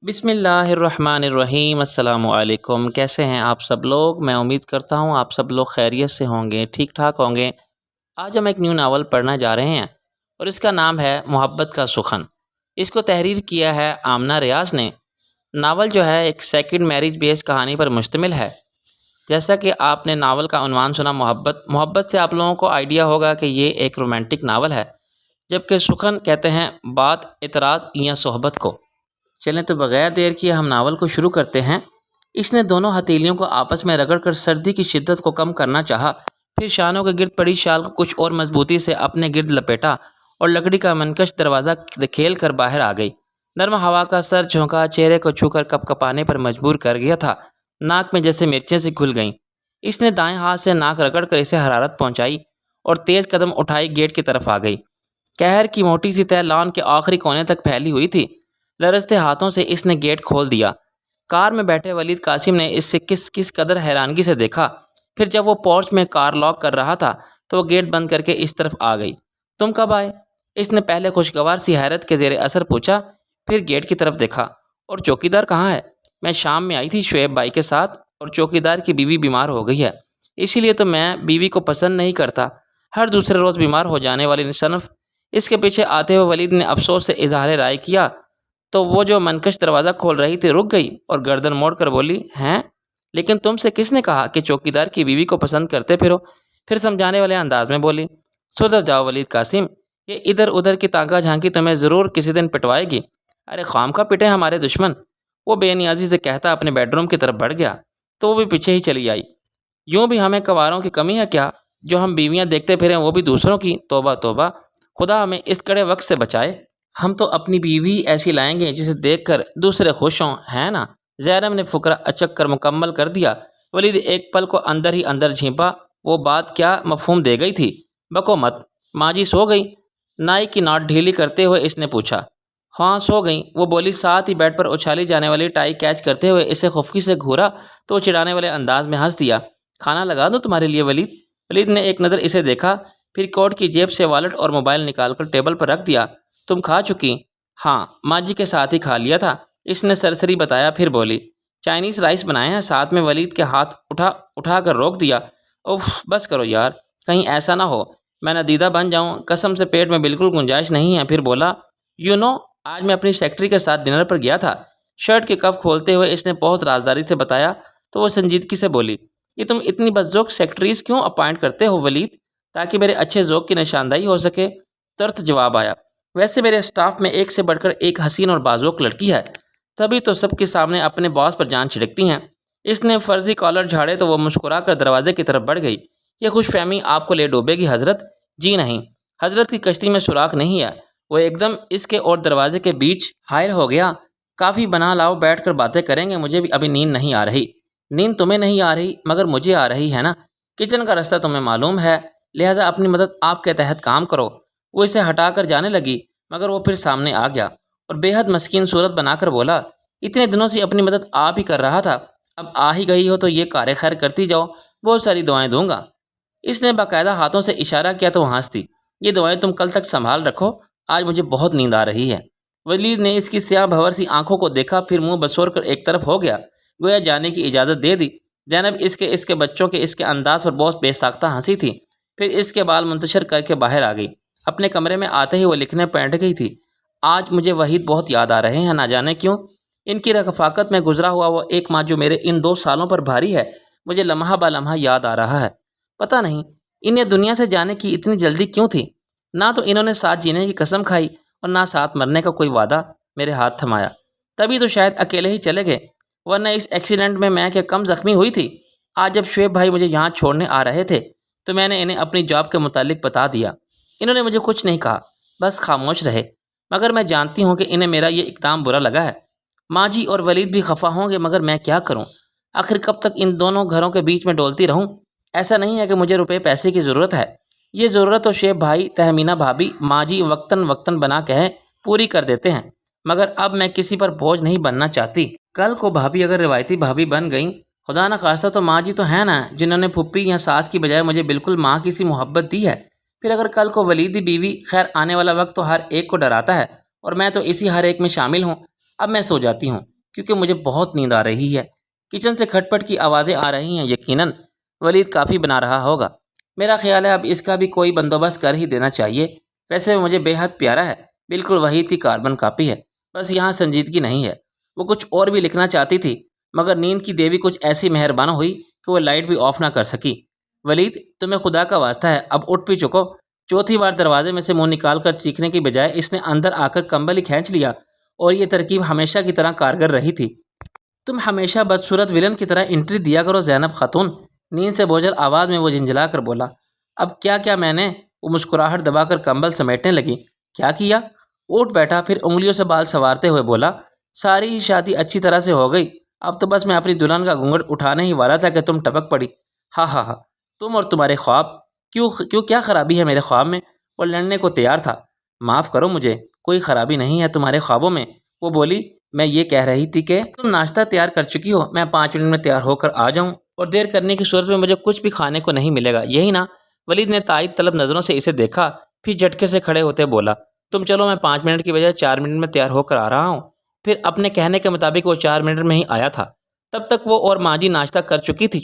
بسم اللہ الرحمن الرحیم۔ السلام علیکم، کیسے ہیں آپ سب لوگ؟ میں امید کرتا ہوں آپ سب لوگ خیریت سے ہوں گے، ٹھیک ٹھاک ہوں گے۔ آج ہم ایک نیو ناول پڑھنے جا رہے ہیں اور اس کا نام ہے محبت کا سخن۔ اس کو تحریر کیا ہے آمنہ ریاض نے۔ ناول جو ہے ایک سیکنڈ میرج بیس کہانی پر مشتمل ہے۔ جیسا کہ آپ نے ناول کا عنوان سنا محبت سے آپ لوگوں کو آئیڈیا ہوگا کہ یہ ایک رومانٹک ناول ہے، جبکہ سخن کہتے ہیں بات، اعتراض یا صحبت کو۔ چلیں تو بغیر دیر کیے ہم ناول کو شروع کرتے ہیں۔ اس نے دونوں ہتھیلیوں کو آپس میں رگڑ کر سردی کی شدت کو کم کرنا چاہا، پھر شانوں کے گرد پڑی شال کو کچھ اور مضبوطی سے اپنے گرد لپیٹا اور لکڑی کا منکش دروازہ کھیل کر باہر آ گئی۔ نرم ہوا کا سر جھونکا چہرے کو چھو کر کپ کپانے پر مجبور کر گیا تھا، ناک میں جیسے مرچیں سی گھل گئیں۔ اس نے دائیں ہاتھ سے ناک رگڑ کر اسے حرارت پہنچائی اور تیز قدم اٹھائی گیٹ کی طرف آ گئی۔ قہر کی موٹی سی تہ لان کے آخری کونے تک پھیلی ہوئی تھی۔ لرزتے ہاتھوں سے اس نے گیٹ کھول دیا۔ کار میں بیٹھے ولید قاسم نے اس سے کس قدر حیرانگی سے دیکھا۔ پھر جب وہ پورچ میں کار لاک کر رہا تھا تو وہ گیٹ بند کر کے اس طرف آ گئی۔ تم کب آئے؟ اس نے پہلے خوشگوار سی حیرت کے زیر اثر پوچھا، پھر گیٹ کی طرف دیکھا۔ اور چوکیدار کہاں ہے؟ میں شام میں آئی تھی شعیب بھائی کے ساتھ، اور چوکیدار کی بیوی بیمار ہو گئی ہے، اسی لیے تو میں بیوی کو پسند نہیں کرتا، ہر دوسرے روز بیمار ہو جانے والی صنف۔ اس کے پیچھے آتے ہوئے ولید نے افسوس سے اظہار رائے کیا تو وہ جو منکش دروازہ کھول رہی تھی رک گئی اور گردن موڑ کر بولی، ہیں؟ لیکن تم سے کس نے کہا کہ چوکیدار کی بیوی کو پسند کرتے پھرو؟ پھر سمجھانے والے انداز میں بولی، سدھر جاؤ ولید قاسم، یہ ادھر ادھر کی تانکا جھانکی تمہیں ضرور کسی دن پٹوائے گی۔ ارے خام کا پٹے ہمارے دشمن، وہ بے نیازی سے کہتا اپنے بیڈ روم کی طرف بڑھ گیا تو وہ بھی پیچھے ہی چلی آئی۔ یوں بھی ہمیں کنواروں کی کمی ہے کیا، جو ہم بیویاں دیکھتے پھریں وہ بھی دوسروں کی؟ توبہ توبہ، خدا ہمیں اس کڑے وقت سے بچائے۔ ہم تو اپنی بیوی ایسی لائیں گے جسے دیکھ کر دوسرے خوش ہوں، ہے نا؟ زینب نے فقرہ اچک کر مکمل کر دیا۔ ولید ایک پل کو اندر ہی اندر جھینپا، وہ بات کیا مفہوم دے گئی تھی؟ بکو مت، ماں جی سو گئی؟ نائی کی ناٹ ڈھیلی کرتے ہوئے اس نے پوچھا۔ ہاں سو گئیں، وہ بولی، ساتھ ہی بیڈ پر اچھالی جانے والی ٹائی کیچ کرتے ہوئے اسے خفکی سے گھورا تو وہ چڑھانے والے انداز میں ہنس دیا۔ کھانا لگا دو تمہارے لیے ولید؟ ولید نے ایک نظر اسے دیکھا، پھر کوٹ کی جیب سے والٹ اور موبائل نکال کر ٹیبل پر رکھ دیا۔ تم کھا چکی؟ ہاں، ماں جی کے ساتھ ہی کھا لیا تھا، اس نے سرسری بتایا، پھر بولی، چائنیز رائس بنائے ہیں ساتھ میں؟ ولید کے ہاتھ اٹھا کر روک دیا۔ اوف بس کرو یار، کہیں ایسا نہ ہو میں ندیدہ بن جاؤں، قسم سے پیٹ میں بالکل گنجائش نہیں ہے۔ پھر بولا، آج میں اپنی سیکرٹری کے ساتھ ڈنر پر گیا تھا۔ شرٹ کے کف کھولتے ہوئے اس نے بہت رازداری سے بتایا تو وہ سنجیدگی سے بولی، یہ تم اتنی بدذوق سیکرٹریز کیوں اپائنٹ کرتے ہو ولید؟ تاکہ میرے اچھے ذوق کی نشاندہی ہو سکے۔ ترت جواب آیا، ویسے میرے اسٹاف میں ایک سے بڑھ کر ایک حسین اور بازوق لڑکی ہے، تبھی تو سب کے سامنے اپنے باس پر جان چھڑکتی ہیں۔ اس نے فرضی کالر جھاڑے تو وہ مسکرا کر دروازے کی طرف بڑھ گئی۔ یہ خوش فہمی آپ کو لے ڈوبے گی حضرت۔ جی نہیں، حضرت کی کشتی میں سوراخ نہیں ہے۔ وہ ایک دم اس کے اور دروازے کے بیچ حائل ہو گیا۔ کافی بنا لاؤ، بیٹھ کر باتیں کریں گے، مجھے بھی ابھی نیند نہیں آ رہی۔ نیند تمہیں نہیں آ رہی مگر مجھے آ رہی ہے نا، کچن کا راستہ تمہیں معلوم ہے، لہٰذا اپنی مدد آپ کے تحت کام کرو۔ وہ اسے ہٹا کر جانے لگی مگر وہ پھر سامنے آ گیا اور بے حد مسکین صورت بنا کر بولا، اتنے دنوں سے اپنی مدد آپ ہی کر رہا تھا، اب آ ہی گئی ہو تو یہ کار خیر کرتی جاؤ، بہت ساری دعائیں دوں گا۔ اس نے باقاعدہ ہاتھوں سے اشارہ کیا تو وہ ہنس دی، یہ دعائیں تم کل تک سنبھال رکھو، آج مجھے بہت نیند آ رہی ہے۔ ولید نے اس کی سیاہ بھور سی آنکھوں کو دیکھا، پھر منہ بسور کر ایک طرف ہو گیا، گویا جانے کی اجازت دے دی۔ زینب اس کے بچوں کے اس کے انداز پر بہت بے ساختہ ہنسی تھی، پھر اس کے بال منتشر کر کے باہر آ گئی۔ اپنے کمرے میں آتے ہی وہ لکھنے بیٹھ گئی تھی، آج مجھے وحید بہت یاد آ رہے ہیں، نہ جانے کیوں۔ ان کی رفاقت میں گزرا ہوا وہ ایک ماہ جو میرے ان 2 سالوں پر بھاری ہے، مجھے لمحہ بہ لمحہ یاد آ رہا ہے۔ پتہ نہیں انہیں دنیا سے جانے کی اتنی جلدی کیوں تھی، نہ تو انہوں نے ساتھ جینے کی قسم کھائی اور نہ ساتھ مرنے کا کوئی وعدہ۔ میرے ہاتھ تھمایا، تبھی تو شاید اکیلے ہی چلے گئے، ورنہ اس ایکسیڈنٹ میں کیا کم زخمی ہوئی تھی۔ آج جب شعیب بھائی مجھے یہاں چھوڑنے آ رہے تھے تو میں نے انہیں اپنی جاب کے متعلق بتا دیا۔ انہوں نے مجھے کچھ نہیں کہا، بس خاموش رہے، مگر میں جانتی ہوں کہ انہیں میرا یہ اقدام برا لگا ہے۔ ماں جی اور ولید بھی خفا ہوں گے مگر میں کیا کروں، آخر کب تک ان دونوں گھروں کے بیچ میں ڈولتی رہوں؟ ایسا نہیں ہے کہ مجھے روپے پیسے کی ضرورت ہے، یہ ضرورت تو شعیب بھائی، تہمینہ بھابھی، ماں جی وقتاً بنا کہیں پوری کر دیتے ہیں، مگر اب میں کسی پر بوجھ نہیں بننا چاہتی۔ کل کو بھابھی اگر روایتی بھابھی بن گئیں، خدا نہ خواستہ، تو ماں جی تو ہیں نا جنہوں نے پھپھی یا ساس کی بجائے مجھے بالکل ماں کی سی محبت دی ہے۔ پھر اگر کل کو ولیدی بیوی، خیر آنے والا وقت تو ہر ایک کو ڈراتا ہے اور میں تو اسی ہر ایک میں شامل ہوں، اب میں سو جاتی ہوں کیونکہ مجھے بہت نیند آ رہی ہے۔ کچن سے کھٹ پٹ کی آوازیں آ رہی ہیں، یقیناً ولید کافی بنا رہا ہوگا۔ میرا خیال ہے اب اس کا بھی کوئی بندوبست کر ہی دینا چاہیے۔ ویسے وہ مجھے بے حد پیارا ہے، بالکل وحید کی کاربن کاپی ہے، بس یہاں سنجیدگی نہیں ہے۔ وہ کچھ اور بھی لکھنا چاہتی تھی مگر نیند کی دیوی کچھ ایسی مہربان ہوئی کہ وہ لائٹ بھی آف نہ کر سکی۔ ولید، تمہیں خدا کا واسطہ ہے، اب اٹھ بھی چکو۔ چوتھی بار دروازے میں سے منہ نکال کر چیخنے کی بجائے اس نے اندر آ کر کمبل ہی کھینچ لیا، اور یہ ترکیب ہمیشہ کی طرح کارگر رہی تھی۔ تم ہمیشہ بدصورت ولن کی طرح انٹری دیا کرو زینب خاتون، نیند سے بوجھل آواز میں وہ جھنجھلا کر بولا۔ اب کیا میں نے؟ وہ مسکراہٹ دبا کر کمبل سمیٹنے لگی۔ کیا؟ اٹھ بیٹھا، پھر انگلیوں سے بال سنوارتے ہوئے بولا۔ ساری ہی شادی اچھی طرح سے ہو گئی، اب تو بس میں اپنی دلہن کا گھونگھٹ اٹھانے ہی والا تھا کہ تم ٹپک پڑی۔ ہاں، تم اور تمہارے خواب۔ کیوں کیا خرابی ہے میرے خواب میں؟ وہ لڑنے کو تیار تھا۔ معاف کرو مجھے، کوئی خرابی نہیں ہے تمہارے خوابوں میں، وہ بولی۔ میں یہ کہہ رہی تھی کہ تم ناشتہ تیار کر چکی ہو، میں 5 منٹ میں تیار ہو کر آ جاؤں، اور دیر کرنے کی صورت میں مجھے کچھ بھی کھانے کو نہیں ملے گا، یہی نا؟ ولید نے تائید طلب نظروں سے اسے دیکھا، پھر جھٹکے سے کھڑے ہوتے بولا۔ تم چلو، میں 5 منٹ کی بجائے 4 منٹ میں تیار ہو کر آ رہا ہوں۔ پھر اپنے کہنے کے مطابق وہ 4 منٹ میں ہی آیا تھا۔ تب تک وہ اور ماجی ناشتہ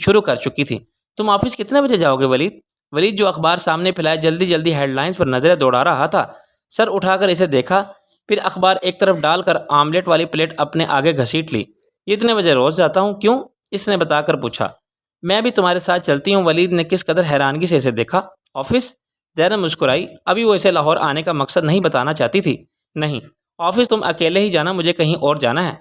شروع کر چکی تھی۔ تم آفس کتنے بجے جاؤ گے ولید؟ ولید جو اخبار سامنے پھیلائے جلدی ہیڈ لائنز پر نظریں دوڑا رہا تھا، سر اٹھا کر اسے دیکھا، پھر اخبار ایک طرف ڈال کر آملیٹ والی پلیٹ اپنے آگے گھسیٹ لی۔ اتنے بجے روز جاتا ہوں، کیوں؟ اس نے بتا کر پوچھا۔ میں بھی تمہارے ساتھ چلتی ہوں۔ ولید نے کس قدر حیرانگی سے اسے دیکھا۔ آفس؟ زینب مسکرائی۔ ابھی وہ اسے لاہور آنے کا مقصد نہیں بتانا چاہتی تھی۔ نہیں، آفس تم اکیلے ہی جانا، مجھے کہیں اور جانا ہے۔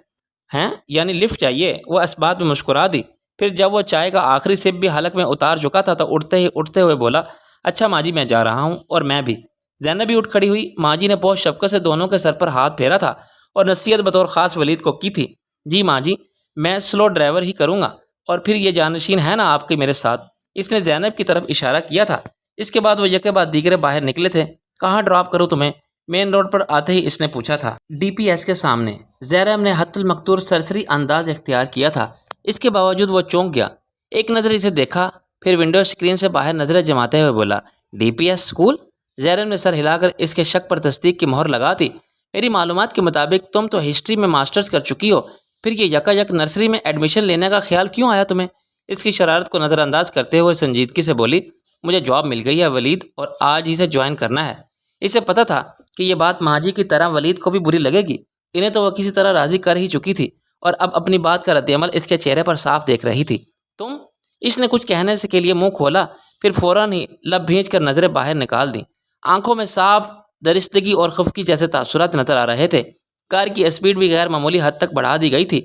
ہیں؟ یعنی لفٹ چاہیے؟ وہ اس بات میں مسکرا دی۔ پھر جب وہ چائے کا آخری سپ بھی حلق میں اتار چکا تھا تو اٹھتے ہوئے بولا، اچھا ماجی میں جا رہا ہوں، اور میں بھی۔ زینب بھی اٹھ کھڑی ہوئی۔ ماجی نے بہت شفقت سے دونوں کے سر پر ہاتھ پھیرا تھا اور نصیحت بطور خاص ولید کو کی تھی۔ جی ماجی، میں سلو ڈرائیور ہی کروں گا، اور پھر یہ جانشین ہے نا آپ کے میرے ساتھ؟ اس نے زینب کی طرف اشارہ کیا تھا۔ اس کے بعد وہ یکے بعد دیگرے باہر نکلے تھے۔ کہاں ڈراپ کروں تمہیں؟ مین روڈ پر آتے ہی اس نے پوچھا تھا۔ ڈی پی ایس کے سامنے۔ زینب نے حت المقتور سرسری انداز اختیار کیا تھا، اس کے باوجود وہ چونک گیا۔ ایک نظر اسے دیکھا، پھر ونڈو اسکرین سے باہر نظریں جماتے ہوئے بولا، ڈی پی ایس اسکول؟ زینب نے سر ہلا کر اس کے شک پر تصدیق کی مہر لگا دی۔ میری معلومات کے مطابق تم تو ہسٹری میں ماسٹرز کر چکی ہو، پھر یہ یک نرسری میں ایڈمیشن لینے کا خیال کیوں آیا تمہیں؟ اس کی شرارت کو نظر انداز کرتے ہوئے سنجیدگی سے بولی، مجھے جاب مل گئی ہے ولید، اور آج ہی سے جوائن کرنا ہے۔ اسے پتہ تھا کہ یہ بات ماجی کی طرح ولید کو بھی بری لگے گی، انہیں تو وہ کسی طرح راضی کر ہی چکی تھی، اور اب اپنی بات کا رد عمل اس کے چہرے پر صاف دیکھ رہی تھی۔ تم؟ اس نے کچھ کہنے سے کے لیے منہ کھولا، پھر فوراً ہی لب بھینچ کر نظریں باہر نکال دیں۔ آنکھوں میں صاف درستگی اور خفگی جیسے تاثرات نظر آ رہے تھے۔ کار کی اسپیڈ بھی غیر معمولی حد تک بڑھا دی گئی تھی۔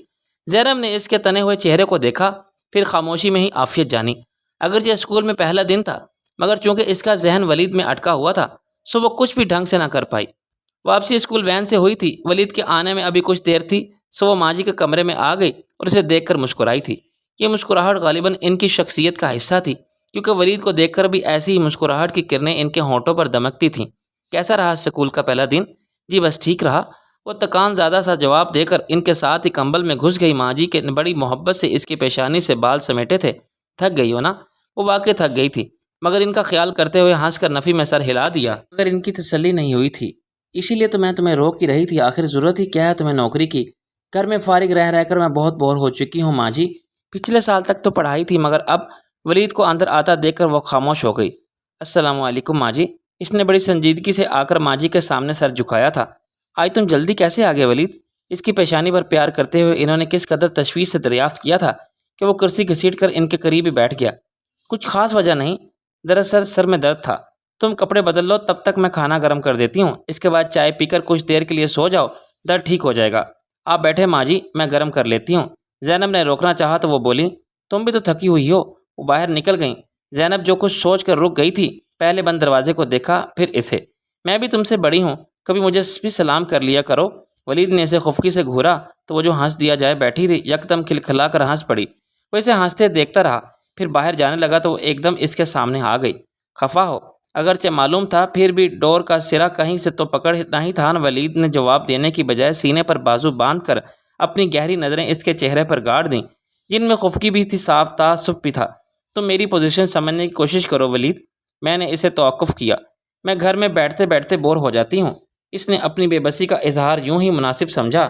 زینب نے اس کے تنے ہوئے چہرے کو دیکھا، پھر خاموشی میں ہی عافیت جانی۔ اگرچہ اسکول میں پہلا دن تھا، مگر چونکہ اس کا ذہن ولید میں اٹکا ہوا تھا، سو وہ کچھ بھی ڈھنگ سے نہ کر پائی۔ واپسی اسکول وین سے ہوئی تھی۔ ولید کے آنے میں ابھی کچھ دیر تھی، سو وہ ماجی کے کمرے میں آ گئی اور اسے دیکھ کر مسکرائی تھی۔ یہ مسکراہٹ غالباً ان کی شخصیت کا حصہ تھی، کیونکہ ولید کو دیکھ کر بھی ایسی ہی مسکراہٹ کی کرنیں ان کے ہونٹوں پر دمکتی تھیں۔ کیسا رہا اسکول کا پہلا دن؟ جی بس ٹھیک رہا، وہ تکان زیادہ سا جواب دے کر ان کے ساتھ ہی کمبل میں گھس گئی۔ ماجی کے بڑی محبت سے اس کی پیشانی سے بال سمیٹے تھے۔ تھک گئی ہو نا؟ وہ واقعی تھک گئی تھی، مگر ان کا خیال کرتے ہوئے ہنس کر نفی میں سر ہلا دیا، مگر ان کی تسلی نہیں ہوئی تھی۔ اسی لیے تو میں تمہیں روک ہی رہی تھی، آخر ضرورت ہی کیا ہے تمہیں نوکری کی؟ گھر میں فارغ رہ کر میں بہت بور ہو چکی ہوں ماجی۔ پچھلے سال تک تو پڑھائی تھی، مگر اب… ولید کو اندر آتا دیکھ کر وہ خاموش ہو گئی۔ السلام علیکم ماجی۔ اس نے بڑی سنجیدگی سے آ کر ماجی کے سامنے سر جھکایا تھا۔ آج تم جلدی کیسے آ گئے ولید؟ اس کی پیشانی پر پیار کرتے ہوئے انہوں نے کس قدر تشویش سے دریافت کیا تھا کہ وہ کرسی گھسیٹ کر ان کے قریب ہی بیٹھ گیا۔ کچھ خاص وجہ نہیں، دراصل سر میں درد تھا۔ تم کپڑے بدل لو، تب تک میں کھانا گرم کر دیتی ہوں، اس کے بعد چائے پی کر کچھ دیر کے لیے سو جاؤ، درد ٹھیک ہو جائے گا۔ آپ بیٹھے ماجی، میں گرم کر لیتی ہوں۔ زینب نے روکنا چاہا تو وہ بولی، تم بھی تو تھکی ہوئی ہو۔ وہ باہر نکل گئیں۔ زینب جو کچھ سوچ کر رک گئی تھی، پہلے بند دروازے کو دیکھا، پھر اسے۔ میں بھی تم سے بڑی ہوں، کبھی مجھے بھی سلام کر لیا کرو۔ ولید نے اسے خفکی سے گھورا تو وہ جو ہنس دیا جائے بیٹھی تھی، یکدم کھلکھلا کر ہنس پڑی۔ وہ اسے ہنستے دیکھتا رہا، پھر باہر جانے لگا تو وہ ایک دم اس کے سامنے آ گئی۔ خفا ہو؟ اگرچہ معلوم تھا، پھر بھی ڈور کا سرا کہیں سے تو پکڑنا ہی تھا۔ ولید نے جواب دینے کی بجائے سینے پر بازو باندھ کر اپنی گہری نظریں اس کے چہرے پر گاڑ دیں، جن میں خفگی بھی تھی، صاف تعصب بھی تھا۔ تم میری پوزیشن سمجھنے کی کوشش کرو ولید، میں نے اسے توقف کیا۔ میں گھر میں بیٹھتے بیٹھتے بور ہو جاتی ہوں۔ اس نے اپنی بے بسی کا اظہار یوں ہی مناسب سمجھا۔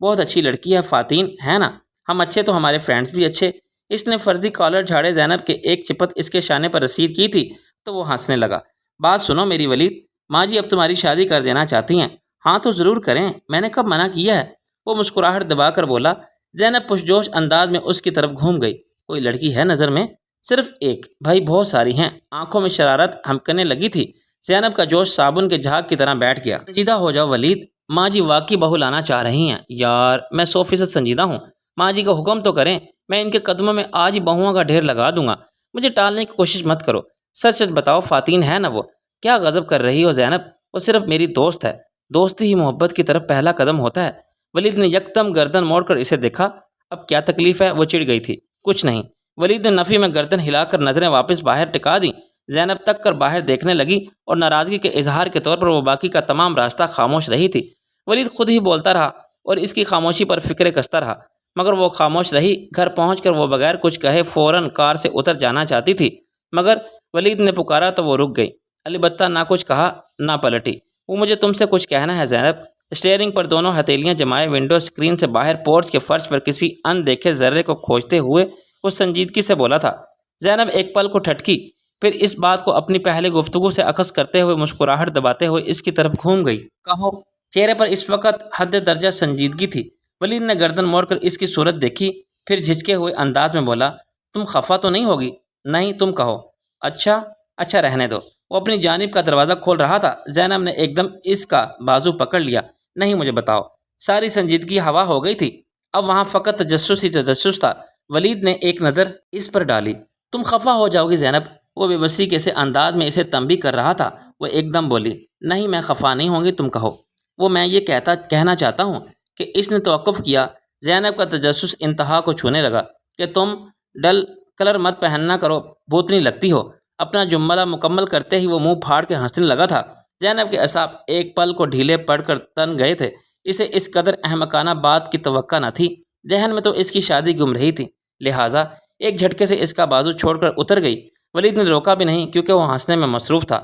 بہت اچھی لڑکی ہے فاتین، ہے نا؟ ہم اچھے تو ہمارے فرینڈس بھی اچھے۔ اس نے فرضی کالر جھاڑے زینب کے ایک چپت اس کے شانے پر رسید کی تھی تو وہ ہنسنے لگا۔ بات سنو میری ولید، ماں جی اب تمہاری شادی کر دینا چاہتی ہیں۔ ہاں تو ضرور کریں، میں نے کب منع کیا ہے؟ وہ مسکراہٹ دبا کر بولا۔ زینب پرجوش انداز میں اس کی طرف گھوم گئی۔ کوئی لڑکی ہے نظر میں؟ صرف ایک بھائی، بہت ساری ہیں۔ آنکھوں میں شرارت ہمکنے لگی تھی۔ زینب کا جوش صابن کے جھاگ کی طرح بیٹھ گیا۔ سنجیدہ ہو جاؤ ولید، ماں جی واقعی بہو لانا چاہ رہی ہیں۔ یار میں 100% سنجیدہ ہوں، ماں جی کا حکم تو کریں، میں ان کے قدموں میں آج ہی بہوؤں کا ڈھیر لگا دوں گا۔ مجھے ٹالنے کی کوشش مت کرو، سچ سچ بتاؤ فاتین ہے نا وہ؟ کیا غضب کر رہی ہو زینب، وہ صرف میری دوست ہے۔ دوستی ہی محبت کی طرف پہلا قدم ہوتا ہے۔ ولید نے یکدم گردن موڑ کر اسے دیکھا۔ اب کیا تکلیف ہے؟ وہ چڑ گئی تھی۔ کچھ نہیں۔ ولید نے نفی میں گردن ہلا کر نظریں واپس باہر ٹکا دیں۔ زینب تک کر باہر دیکھنے لگی اور ناراضگی کے اظہار کے طور پر وہ باقی کا تمام راستہ خاموش رہی تھی۔ ولید خود ہی بولتا رہا اور اس کی خاموشی پر فکر کستا رہا، مگر وہ خاموش رہی۔ گھر پہنچ کر وہ بغیر کچھ کہے فوراً کار سے اتر جانا چاہتی تھی، مگر ولید نے پکارا تو وہ رک گئی۔ البتہ نہ کچھ کہا نہ پلٹی۔ وہ مجھے تم سے کچھ کہنا ہے زینب۔ اسٹیئرنگ پر دونوں ہتھیلیاں جمائے ونڈو اسکرین سے باہر پورچ کے فرش پر کسی ان دیکھے ذرے کو کھوجتے ہوئے وہ سنجیدگی سے بولا تھا۔ زینب ایک پل کو ٹھٹکی، پھر اس بات کو اپنی پہلے گفتگو سے اخذ کرتے ہوئے مسکراہٹ دباتے ہوئے اس کی طرف گھوم گئی۔ کہو۔ چہرے پر اس وقت حد درجہ سنجیدگی تھی۔ ولید نے گردن موڑ کر اس کی صورت دیکھی، پھر جھجکے ہوئے انداز میں بولا، تم خفا تو نہیں ہوگی؟ نہیں، تم کہو۔ اچھا رہنے دو۔ وہ اپنی جانب کا دروازہ کھول رہا تھا، زینب نے ایک دم اس کا بازو پکڑ لیا۔ نہیں، مجھے بتاؤ۔ ساری سنجیدگی ہوا ہو گئی تھی، اب وہاں فقط تجسس ہی تجسس تھا۔ ولید نے ایک نظر اس پر ڈالی۔ تم خفا ہو جاؤ گی زینب، وہ بے بسی کے سے انداز میں اسے تنبیہ کر رہا تھا۔ وہ ایک دم بولی، نہیں میں خفا نہیں ہوں گی، تم کہو۔ وہ میں یہ کہنا چاہتا ہوں کہ اس نے توقف کیا۔ زینب کا تجسس انتہا کو چھونے لگا کہ تم ڈل کلر مت پہننا کرو، بھوتنی لگتی ہو۔ اپنا جملہ مکمل کرتے ہی وہ منہ پھاڑ کے ہنسنے لگا تھا۔ زینب کے اعصاب ایک پل کو ڈھیلے پڑ کر تن گئے تھے۔ اسے اس قدر احمقانہ بات کی توقع نہ تھی۔ ذہن میں تو اس کی شادی گم رہی تھی، لہٰذا ایک جھٹکے سے اس کا بازو چھوڑ کر اتر گئی۔ ولید نے روکا بھی نہیں کیونکہ وہ ہنسنے میں مصروف تھا۔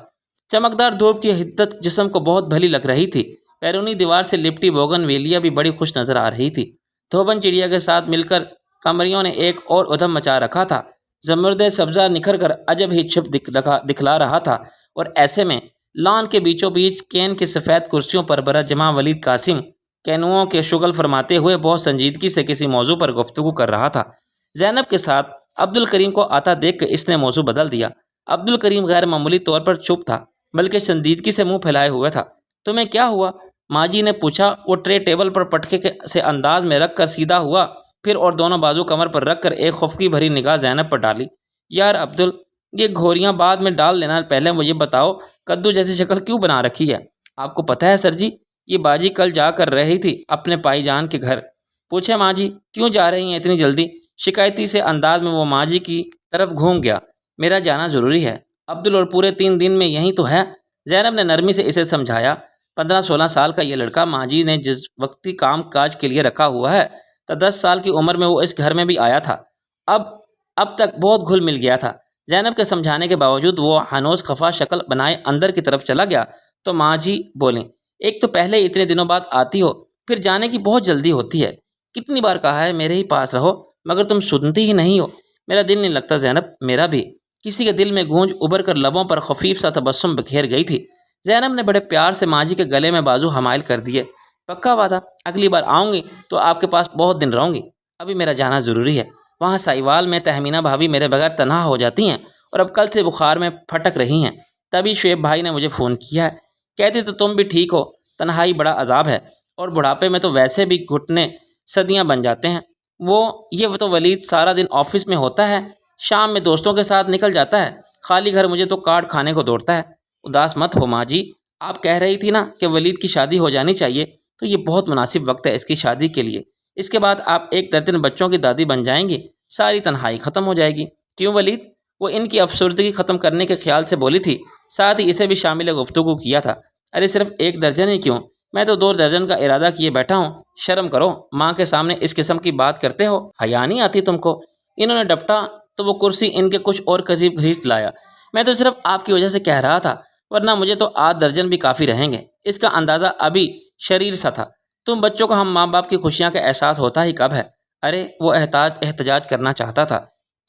چمکدار دھوپ کی حدت جسم کو بہت بھلی لگ رہی تھی۔ بیرونی دیوار سے لپٹی بوگن ویلیا بھی بڑی خوش نظر آ رہی تھی۔ دھوبن چڑیا کے ساتھ مل کر قمریوں نے ایک اور ادھم مچا رکھا تھا۔ زمرد سبزہ نکھر کر عجب ہی چھپ دکھلا رہا تھا، اور ایسے میں لان کے بیچوں بیچ کین کی سفید کرسیوں پر برا جمع ولید قاسم کینوؤں کے شغل فرماتے ہوئے بہت سنجیدگی سے کسی موضوع پر گفتگو کر رہا تھا۔ زینب کے ساتھ عبد الکریم کو آتا دیکھ کے اس نے موضوع بدل دیا۔ عبد الکریم غیر معمولی طور پر چپ تھا، بلکہ سنجیدگی سے منہ پھیلائے ہوئے تھا۔ تمہیں کیا ہوا؟ ماں جی نے پوچھا۔ وہ ٹرے ٹیبل پر پٹکے سے انداز میں رکھ کر سیدھا ہوا، پھر اور دونوں بازو کمر پر رکھ کر ایک خفگی بھری نگاہ زینب پر ڈالی۔ یار عبدل، یہ گھوریاں بعد میں ڈال لینا، پہلے مجھے بتاؤ کدو جیسی شکل کیوں بنا رکھی ہے؟ آپ کو پتہ ہے سر جی، یہ باجی کل جا کر رہی تھی اپنے پائی جان کے گھر۔ پوچھے ماں جی کیوں جا رہی ہیں اتنی جلدی؟ شکایتی سے انداز میں وہ ماں جی کی طرف گھوم گیا۔ میرا جانا ضروری ہے عبدل، اور پورے 3 دن میں یہیں تو ہے۔ زینب نے نرمی سے اسے سمجھایا۔ 15-16 سال کا یہ لڑکا ماں جی نے جس وقتی کام کاج کے لیے رکھا ہوا ہے، تو 10 سال کی عمر میں وہ اس گھر میں بھی آیا تھا۔ اب تک بہت گھل مل گیا تھا۔ زینب کے سمجھانے کے باوجود وہ ہنوز خفا شکل بنائے اندر کی طرف چلا گیا تو ماں جی بولیں، ایک تو پہلے اتنے دنوں بعد آتی ہو، پھر جانے کی بہت جلدی ہوتی ہے۔ کتنی بار کہا ہے میرے ہی پاس رہو، مگر تم سنتی ہی نہیں ہو۔ میرا دل نہیں لگتا زینب، میرا بھی۔ کسی کے دل میں گونج ابھر کر لبوں پر خفیف سا تبسم بکھیر گئی تھی۔ زینب نے بڑے پیار سے ماں جی کے گلے میں بازو حمائل کر دیے۔ پکا وعدہ؟ اگلی بار آؤں گی تو آپ کے پاس بہت دن رہوں گی، ابھی میرا جانا ضروری ہے۔ وہاں سائیوال میں تہمینہ بھابھی میرے بغیر تنہا ہو جاتی ہیں اور اب کل سے بخار میں پھٹک رہی ہیں۔ تبھی شعیب بھائی نے مجھے فون کیا ہے، کہتی تو تم بھی ٹھیک ہو، تنہائی بڑا عذاب ہے، اور بڑھاپے میں تو ویسے بھی گھٹنے صدیاں بن جاتے ہیں۔ یہ تو ولید سارا دن آفس میں ہوتا ہے، شام میں دوستوں کے ساتھ نکل جاتا ہے، خالی گھر مجھے تو کاٹ کھانے کو دوڑتا ہے۔ اداس مت ہو ماں جی، آپ کہہ رہی تھی نا کہ ولید کی شادی ہو جانی چاہیے، تو یہ بہت مناسب وقت ہے اس کی شادی کے لیے۔ اس کے بعد آپ 1 درجن بچوں کی دادی بن جائیں گی، ساری تنہائی ختم ہو جائے گی۔ کیوں ولید؟ وہ ان کی افسردگی ختم کرنے کے خیال سے بولی تھی، ساتھ ہی اسے بھی شامل گفتگو کیا تھا۔ ارے صرف 1 درجن ہی کیوں، میں تو 2 درجن کا ارادہ کیے بیٹھا ہوں۔ شرم کرو، ماں کے سامنے اس قسم کی بات کرتے ہو، حیا نہیں آتی تم کو؟ انہوں نے ڈپٹا تو وہ کرسی ان کے کچھ اور قریب گھسیٹ لایا۔ میں تو صرف آپ کی وجہ سے کہہ رہا تھا، ورنہ مجھے تو 8 درجن بھی کافی رہیں گے۔ اس کا اندازہ ابھی شریر سا تھا، تم بچوں کو ہم ماں باپ کی خوشیاں کا احساس ہوتا ہی کب ہے؟ ارے وہ احتجاج کرنا چاہتا تھا۔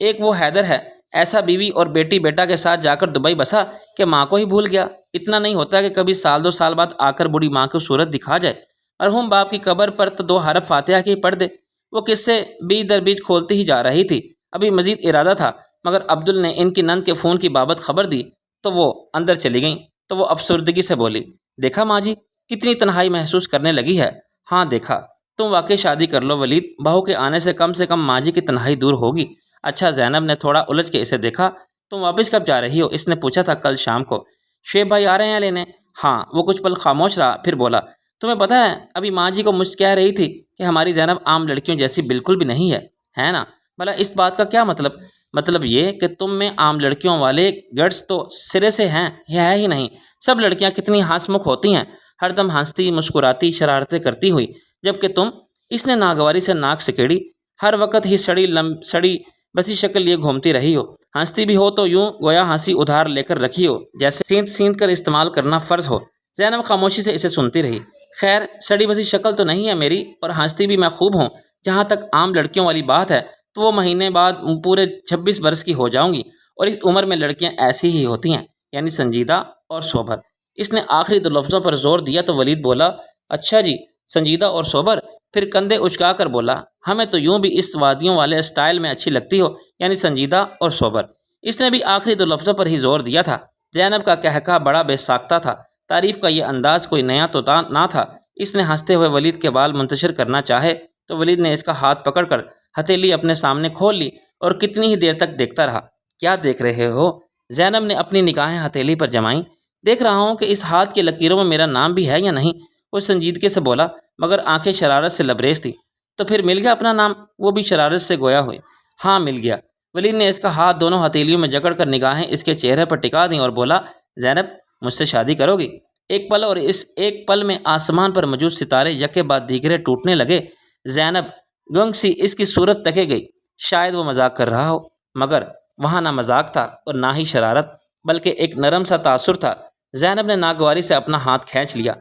ایک وہ حیدر ہے، ایسا بیوی اور بیٹی بیٹا کے ساتھ جا کر دبئی بسا کہ ماں کو ہی بھول گیا۔ اتنا نہیں ہوتا کہ کبھی سال 2 سال بعد آ کر بوڑھی ماں کی صورت دکھا جائے۔ مرحوم باپ کی قبر پر تو 2 حرف فاتحہ کی پڑھ دے۔ وہ قصے بیچ در بیچ کھولتی ہی جا رہی تھی۔ ابھی مزید ارادہ تھا، مگر عبدل نے ان کی نند کے فون کی بابت خبر دی تو وہ اندر چلی گئیں۔ تو وہ افسردگی سے بولی، دیکھا ماں جی کتنی تنہائی محسوس کرنے لگی ہے؟ ہاں دیکھا۔ تم واقعی شادی کر لو ولید، بہو کے آنے سے کم ماں جی کی تنہائی دور ہوگی۔ اچھا، زینب نے تھوڑا الجھ کے اسے دیکھا۔ تم واپس کب جا رہی ہو؟ اس نے پوچھا تھا کل شام کو۔ شعیب بھائی آ رہے ہیں لینے؟ ہاں۔ وہ کچھ پل خاموش رہا، پھر بولا، تمہیں پتہ ہے ابھی ماں جی کو مجھ کہہ رہی تھی کہ ہماری زینب عام لڑکیوں جیسی بالکل بھی نہیں ہے نا؟ بھلا اس بات کا کیا مطلب؟ مطلب یہ کہ تم میں عام لڑکیوں والے گٹس تو سرے سے ہیں ہی نہیں۔ سب لڑکیاں کتنی ہنس مکھ ہوتی ہیں، ہر دم ہنستی مسکراتی شرارتیں کرتی ہوئی، جبکہ تم، اس نے ناگواری سے ناک سکیڑی، ہر وقت ہی سڑی بسی شکل لیے گھومتی رہی ہو۔ ہنستی بھی ہو تو یوں گویا ہنسی ادھار لے کر رکھی ہو، جیسے سینت سینت کر استعمال کرنا فرض ہو۔ زینب خاموشی سے اسے سنتی رہی۔ خیر، سڑی بسی شکل تو نہیں ہے میری، اور ہنستی بھی میں خوب ہوں۔ جہاں تک عام لڑکیوں والی بات ہے تو وہ مہینے بعد پورے 26 برس کی ہو جاؤں گی، اور اس عمر میں لڑکیاں ایسی ہی ہوتی ہیں، یعنی سنجیدہ اور سوبر۔ اس نے آخری 2 لفظوں پر زور دیا تو ولید بولا، اچھا جی، سنجیدہ اور سوبر؟ پھر کندھے اچکا کر بولا، ہمیں تو یوں بھی اس وادیوں والے اسٹائل میں اچھی لگتی ہو، یعنی سنجیدہ اور سوبر۔ اس نے بھی آخری 2 لفظوں پر ہی زور دیا تھا۔ زینب کا کہکہ بڑا بے ساختہ تھا۔ تعریف کا یہ انداز کوئی نیا تو نہ تھا۔ اس نے ہنستے ہوئے ولید کے بال منتشر کرنا چاہے تو ولید نے اس کا ہاتھ پکڑ کر ہتھیلی اپنے سامنے کھول لی اور کتنی ہی دیر تک دیکھتا رہا۔ کیا دیکھ رہے ہو؟ زینب نے اپنی نگاہیں ہتھیلی پر جمائیں۔ دیکھ رہا ہوں کہ اس ہاتھ کی لکیروں میں میرا نام بھی ہے یا نہیں، وہ سنجیدگی سے بولا، مگر آنکھیں شرارت سے لبریز تھی۔ تو پھر مل گیا اپنا نام؟ وہ بھی شرارت سے گویا ہوئی۔ ہاں مل گیا۔ ولید نے اس کا ہاتھ دونوں ہتھیلیوں میں جکڑ کر نگاہیں اس کے چہرے پر ٹکا دیں اور بولا، زینب مجھ سے شادی کرو گی؟ ایک پل، اور اس ایک پل میں آسمان پر موجود ستارے یکے بعد دیگرے ٹوٹنے لگے۔ زینب گنگ سی اس کی صورت تکے گئی۔ شاید وہ مذاق کر رہا ہو، مگر وہاں نہ مذاق تھا اور نہ ہی شرارت، بلکہ ایک نرم سا تاثر تھا۔ زینب نے ناگواری سے اپنا ہاتھ کھینچ لیا۔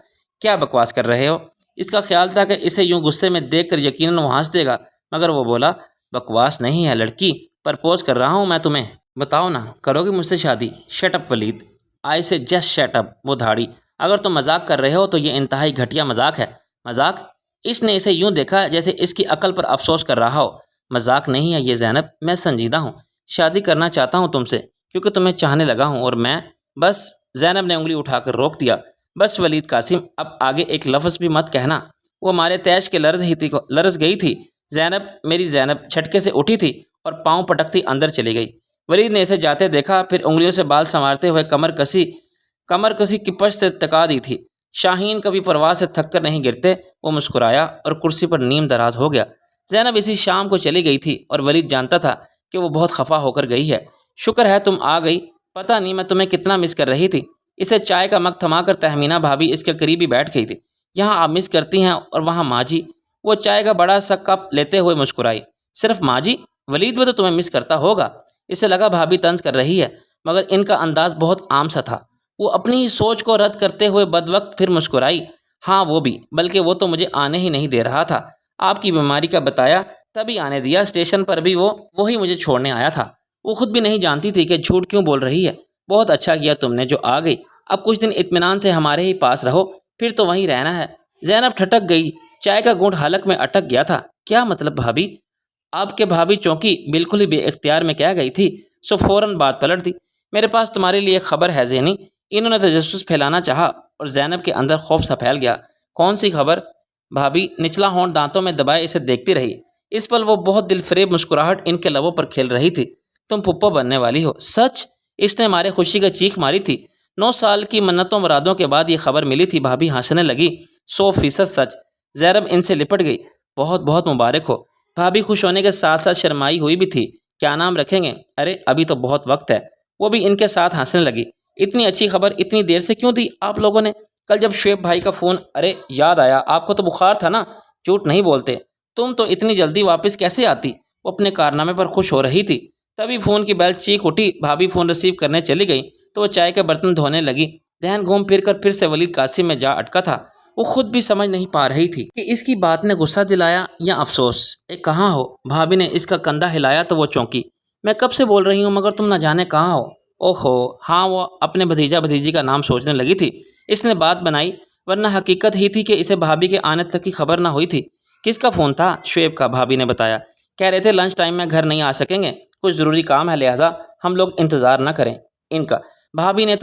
کیا بکواس کر رہے ہو؟ اس کا خیال تھا کہ اسے یوں غصے میں دیکھ کر یقیناً وہ ہنس دے گا، مگر وہ بولا، بکواس نہیں ہے لڑکی، پرپوز کر رہا ہوں میں تمہیں، بتاؤ نا، کرو گی مجھ سے شادی؟ شٹ اپ ولید، آئی سے جسٹ شٹ اپ۔ وہ دھاڑی، اگر تم مذاق کر رہے ہو تو یہ انتہائی گھٹیا مذاق ہے۔ مذاق؟ اس نے اسے یوں دیکھا جیسے اس کی عقل پر افسوس کر رہا ہو۔ مذاق نہیں ہے یہ زینب، میں سنجیدہ ہوں، شادی کرنا چاہتا ہوں تم سے، کیونکہ تمہیں چاہنے لگا ہوں، اور میں بس۔ زینب نے انگلی اٹھا کر روک دیا۔ بس ولید قاسم، اب آگے ایک لفظ بھی مت کہنا۔ وہ مارے تیش کے لرز گئی تھی۔ زینب، میری زینب جھٹکے سے اٹھی تھی اور پاؤں پٹکتی اندر چلی گئی۔ ولید نے اسے جاتے دیکھا، پھر انگلیوں سے بال سنوارتے ہوئے کمر کسی کپش سے تکا دی تھی۔ شاہین کبھی پرواز سے تھک کر نہیں گرتے۔ وہ مسکرایا اور کرسی پر نیم دراز ہو گیا۔ زینب اسی شام کو چلی گئی تھی اور ولید جانتا تھا کہ وہ بہت خفا ہو کر گئی ہے۔ شکر ہے تم آ گئی، پتہ نہیں میں تمہیں کتنا مس کر رہی تھی۔ اسے چائے کا مگ تھما کر تہمینہ بھابھی اس کے قریب ہی بیٹھ گئی تھی۔ یہاں آپ مس کرتی ہیں اور وہاں ماں جی۔ وہ چائے کا بڑا سا کپ لیتے ہوئے مسکرائی۔ صرف ماں جی؟ ولید بھی تو تمہیں مس کرتا ہوگا۔ اسے لگا بھابھی طنز کر رہی ہے، مگر ان کا انداز بہت عام سا تھا۔ وہ اپنی ہی سوچ کو رد کرتے ہوئے بدوقت پھر مسکرائی۔ ہاں وہ بھی، بلکہ وہ تو مجھے آنے ہی نہیں دے رہا تھا۔ آپ کی بیماری کا بتایا تبھی آنے دیا، اسٹیشن پر بھی وہی مجھے چھوڑنے آیا تھا۔ وہ خود بھی نہیں جانتی تھی کہ جھوٹ کیوں بول رہی ہے۔ بہت اچھا کیا تم نے جو آ گئی، اب کچھ دن اطمینان سے ہمارے ہی پاس رہو، پھر تو وہیں رہنا ہے۔ زینب ٹھٹک گئی، چائے کا گھونٹ حلق میں اٹک گیا تھا۔ کیا مطلب بھابھی؟ آپ کے بھابھی چونکی بالکل ہی بے اختیار میں کہہ گئی تھی، سو فوراً بات پلٹ دی۔ میرے پاس تمہارے لیے ایک خبر ہے ذہنی۔ انہوں نے تجسس پھیلانا چاہا اور زینب کے اندر خوف سا پھیل گیا۔ کون سی خبر؟ بھابھی نچلا ہونٹ دانتوں میں دبائے اسے دیکھتی رہی۔ اس پل وہ بہت دل فریب مسکراہٹ ان کے لبوں پر کھیل رہی تھی۔ تم پھپھو بننے والی ہو؟ سچ؟ اس نے مارے خوشی کا چیخ ماری تھی۔ 9 سال کی منتوں مرادوں کے بعد یہ خبر ملی تھی۔ بھابھی ہنسنے لگی۔ 100% سچ۔ زینب ان سے لپٹ گئی۔ بہت بہت مبارک ہو۔ بھابھی خوش ہونے کے ساتھ ساتھ شرمائی ہوئی بھی تھی۔ کیا نام رکھیں گے؟ ارے ابھی تو بہت وقت ہے۔ وہ بھی ان کے ساتھ ہنسنے لگی۔ اتنی اچھی خبر اتنی دیر سے کیوں دی آپ لوگوں نے؟ کل جب شعیب بھائی کا فون، ارے یاد آیا، آپ کو تو بخار تھا نا، جھوٹ نہیں بولتے۔ تم تو اتنی جلدی واپس کیسے آتی؟ وہ اپنے کارنامے پر خوش ہو رہی تھی۔ تبھی فون کی بیل چیخ اٹھی۔ بھابھی فون ریسیو کرنے چلی گئی تو وہ چائے کے برتن دھونے لگی۔ ذہن گھوم پھر کر پھر سے ولید قاسم میں جا اٹکا تھا۔ وہ خود بھی سمجھ نہیں پا رہی تھی کہ اس کی بات نے غصہ دلایا یا افسوس۔ کہاں ہو؟ بھابھی نے اس کا کندھا ہلایا تو وہ چونکی۔ میں کب سے بول رہی ہوں مگر تم نہ جانے کہاں ہو۔ اوہو ہاں، وہ اپنے بھتیجا بھتیجی کا نام سوچنے لگی تھی۔ اس نے بات بنائی، ورنہ حقیقت ہی تھی کہ اسے بھابھی کے آنے تک کی خبر نہ ہوئی تھی۔ کس کا فون تھا؟ شعیب کا، بھابھی نے بتایا۔ کہہ رہے تھے لنچ ٹائم میں گھر نہیں آ سکیں گے، کچھ ضروری کام ہے، لہٰذا ہم لوگ انتظار نہ کریں ان کا۔ بھابھی نے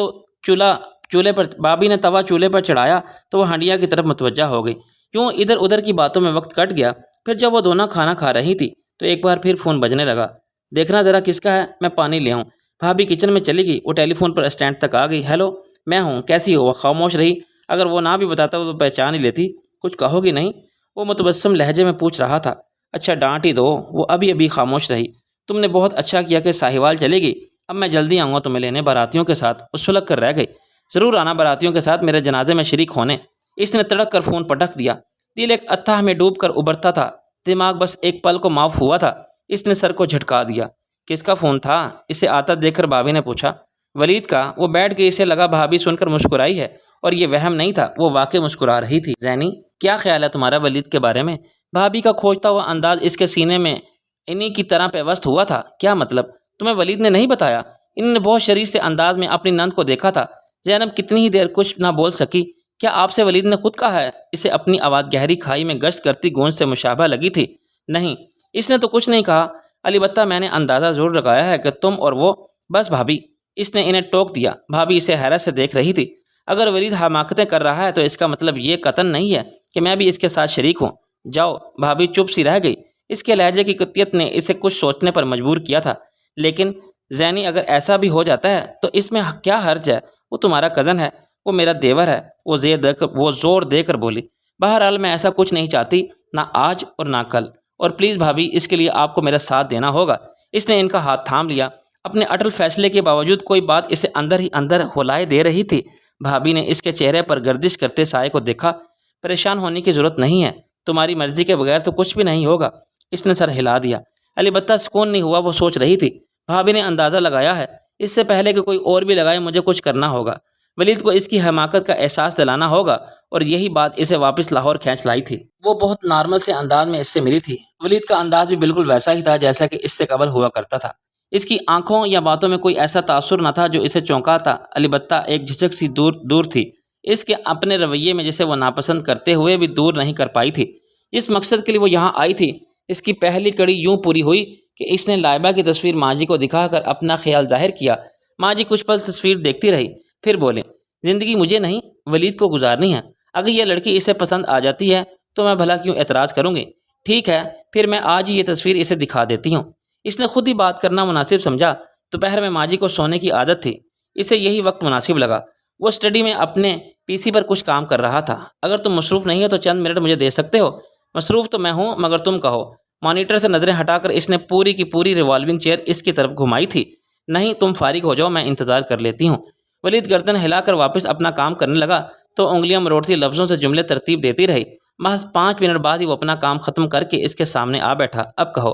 توا چولہے پر چڑھایا تو وہ ہنڈیا کی طرف متوجہ ہو گئی۔ کیوں ادھر ادھر کی باتوں میں وقت کٹ گیا۔ پھر جب وہ دونوں کھانا کھا رہی تھی تو ایک بار پھر فون بجنے لگا۔ دیکھنا ذرا کس کا ہے، میں پانی لے آؤں۔ بھابھی کچن میں چلی گئی، وہ ٹیلی فون پر اسٹینڈ تک آ گئی۔ ہیلو، میں ہوں، کیسی ہو؟ وہ خاموش رہی۔ اگر وہ نہ بھی بتاتا وہ تو پہچان ہی لیتی۔ کچھ کہو گی نہیں؟ وہ متبسم لہجے میں پوچھ رہا تھا۔ اچھا ڈانٹ ہی دو۔ وہ ابھی خاموش رہی۔ تم نے بہت اچھا کیا کہ ساہیوال چلے گئی۔ اب میں جلدی آؤں گا تمہیں لینے، باراتیوں کے ساتھ۔ وہ سلگ کر رہ گئی۔ ضرور آنا باراتیوں کے ساتھ میرے جنازے میں شریک ہونے۔ اس نے تڑک کر فون پٹک دیا۔ دل ایک اتھاہ میں ڈوب کر ابھرتا تھا، دماغ بس ایک پل کو معاف ہوا تھا۔ اس نے سر کو جھٹکا دیا۔ کس کا فون تھا؟ اسے آتا دیکھ کر بھابھی نے پوچھا۔ ولید کا۔ وہ بیٹھ کے اسے لگا بھابھی سن کر مسکرائی ہے، اور یہ وہم نہیں تھا، وہ واقع مسکرا رہی تھی۔ زینی، کیا خیال ہے تمہارا ولید کے بارے میں؟ بھابھی کا کھوجتا ہوا انداز اس کے سینے میں انہی کی طرح پیوست ہوا تھا۔ کیا مطلب؟ تمہیں ولید نے نہیں بتایا؟ انہوں نے بہت شریف سے انداز میں اپنی نند کو دیکھا تھا۔ زینب کتنی ہی دیر کچھ نہ بول سکی۔ کیا آپ سے ولید نے خود کہا ہے؟ اسے اپنی آواز گہری کھائی میں گشت کرتی گونج سے مشابہ لگی تھی۔ نہیں، اس نے تو کچھ نہیں کہا، البتہ میں نے اندازہ ضرور لگایا ہے کہ تم اور وہ۔ بس بھابھی، اس نے انہیں ٹوک دیا۔ بھابھی اسے حیرت سے دیکھ رہی تھی۔ اگر ولید حماقتیں کر رہا ہے تو اس کا مطلب یہ قطعاً نہیں ہے کہ میں بھی اس کے ساتھ شریک ہوں۔ جاؤ۔ بھابھی چپ سی رہ گئی۔ اس کے لہجے کی قطعیت نے اسے کچھ سوچنے پر مجبور کیا تھا۔ لیکن زینی، اگر ایسا بھی ہو جاتا ہے تو اس میں کیا حرج ہے؟ وہ تمہارا کزن ہے، وہ میرا دیور ہے۔ وہ زور دے کر بولی۔ بہرحال میں ایسا کچھ نہیں چاہتی، نہ آج اور نہ کل، اور پلیز بھابھی، اس کے لیے آپ کو میرا ساتھ دینا ہوگا۔ اس نے ان کا ہاتھ تھام لیا۔ اپنے اٹل فیصلے کے باوجود کوئی بات اسے اندر ہی اندر ہلائے دے رہی تھی۔ بھابھی نے اس کے چہرے پر گردش کرتے سائے کو دیکھا۔ پریشان ہونے کی ضرورت نہیں ہے، تمہاری مرضی کے بغیر تو کچھ بھی نہیں ہوگا۔ اس نے سر ہلا دیا۔ البتہ سکون نہیں ہوا، وہ سوچ رہی تھی۔ بھابھی نے اندازہ لگایا ہے، اس سے پہلے کہ کوئی اور بھی لگائے مجھے کچھ کرنا ہوگا۔ ولید کو اس کی حماقت کا احساس دلانا ہوگا، اور یہی بات اسے واپس لاہور کھینچ لائی تھی۔ وہ بہت نارمل سے انداز میں اس سے ملی تھی۔ ولید کا انداز بھی بالکل ویسا ہی تھا جیسا کہ اس سے قبل ہوا کرتا تھا۔ اس کی آنکھوں یا باتوں میں کوئی ایسا تاثر نہ تھا جو اسے چونکاتا، البتہ ایک جھجک سی دور تھی اس کے اپنے رویے میں، جسے وہ ناپسند کرتے ہوئے بھی دور نہیں کر پائی تھی۔ جس مقصد کے لیے وہ یہاں آئی تھی، اس کی پہلی کڑی یوں پوری ہوئی کہ اس نے لائبہ کی تصویر ماجی کو دکھا کر اپنا خیال ظاہر کیا۔ ماجی کچھ پل تصویر دیکھتی رہی، پھر بولے، زندگی مجھے نہیں، ولید کو گزارنی ہے۔ اگر یہ لڑکی اسے پسند آ جاتی ہے تو میں بھلا کیوں اعتراض کروں گی؟ ٹھیک ہے، پھر میں آج ہی یہ تصویر اسے دکھا دیتی ہوں۔ اس نے خود ہی بات کرنا مناسب سمجھا۔ دوپہر میں ماجی کو سونے کی عادت تھی، اسے یہی وقت مناسب لگا۔ وہ اسٹڈی میں اپنے پی سی پر کچھ کام کر رہا تھا۔ اگر تم مصروف نہیں ہو تو چند منٹ مجھے دے سکتے ہو؟ مصروف تو میں ہوں، مگر تم کہو۔ مانیٹر سے نظریں ہٹا کر اس نے پوری کی پوری ریوالونگ چیئر اس کی طرف گھمائی تھی۔ نہیں، تم فارغ ہو جاؤ، میں انتظار کر لیتی ہوں۔ ولید گردن ہلا کر واپس اپنا کام کرنے لگا تو انگلیاں مروڑتی لفظوں سے جملے ترتیب دیتی رہی۔ محض 5 منٹ بعد ہی وہ اپنا کام ختم کر کے اس کے سامنے آ بیٹھا۔ اب کہو۔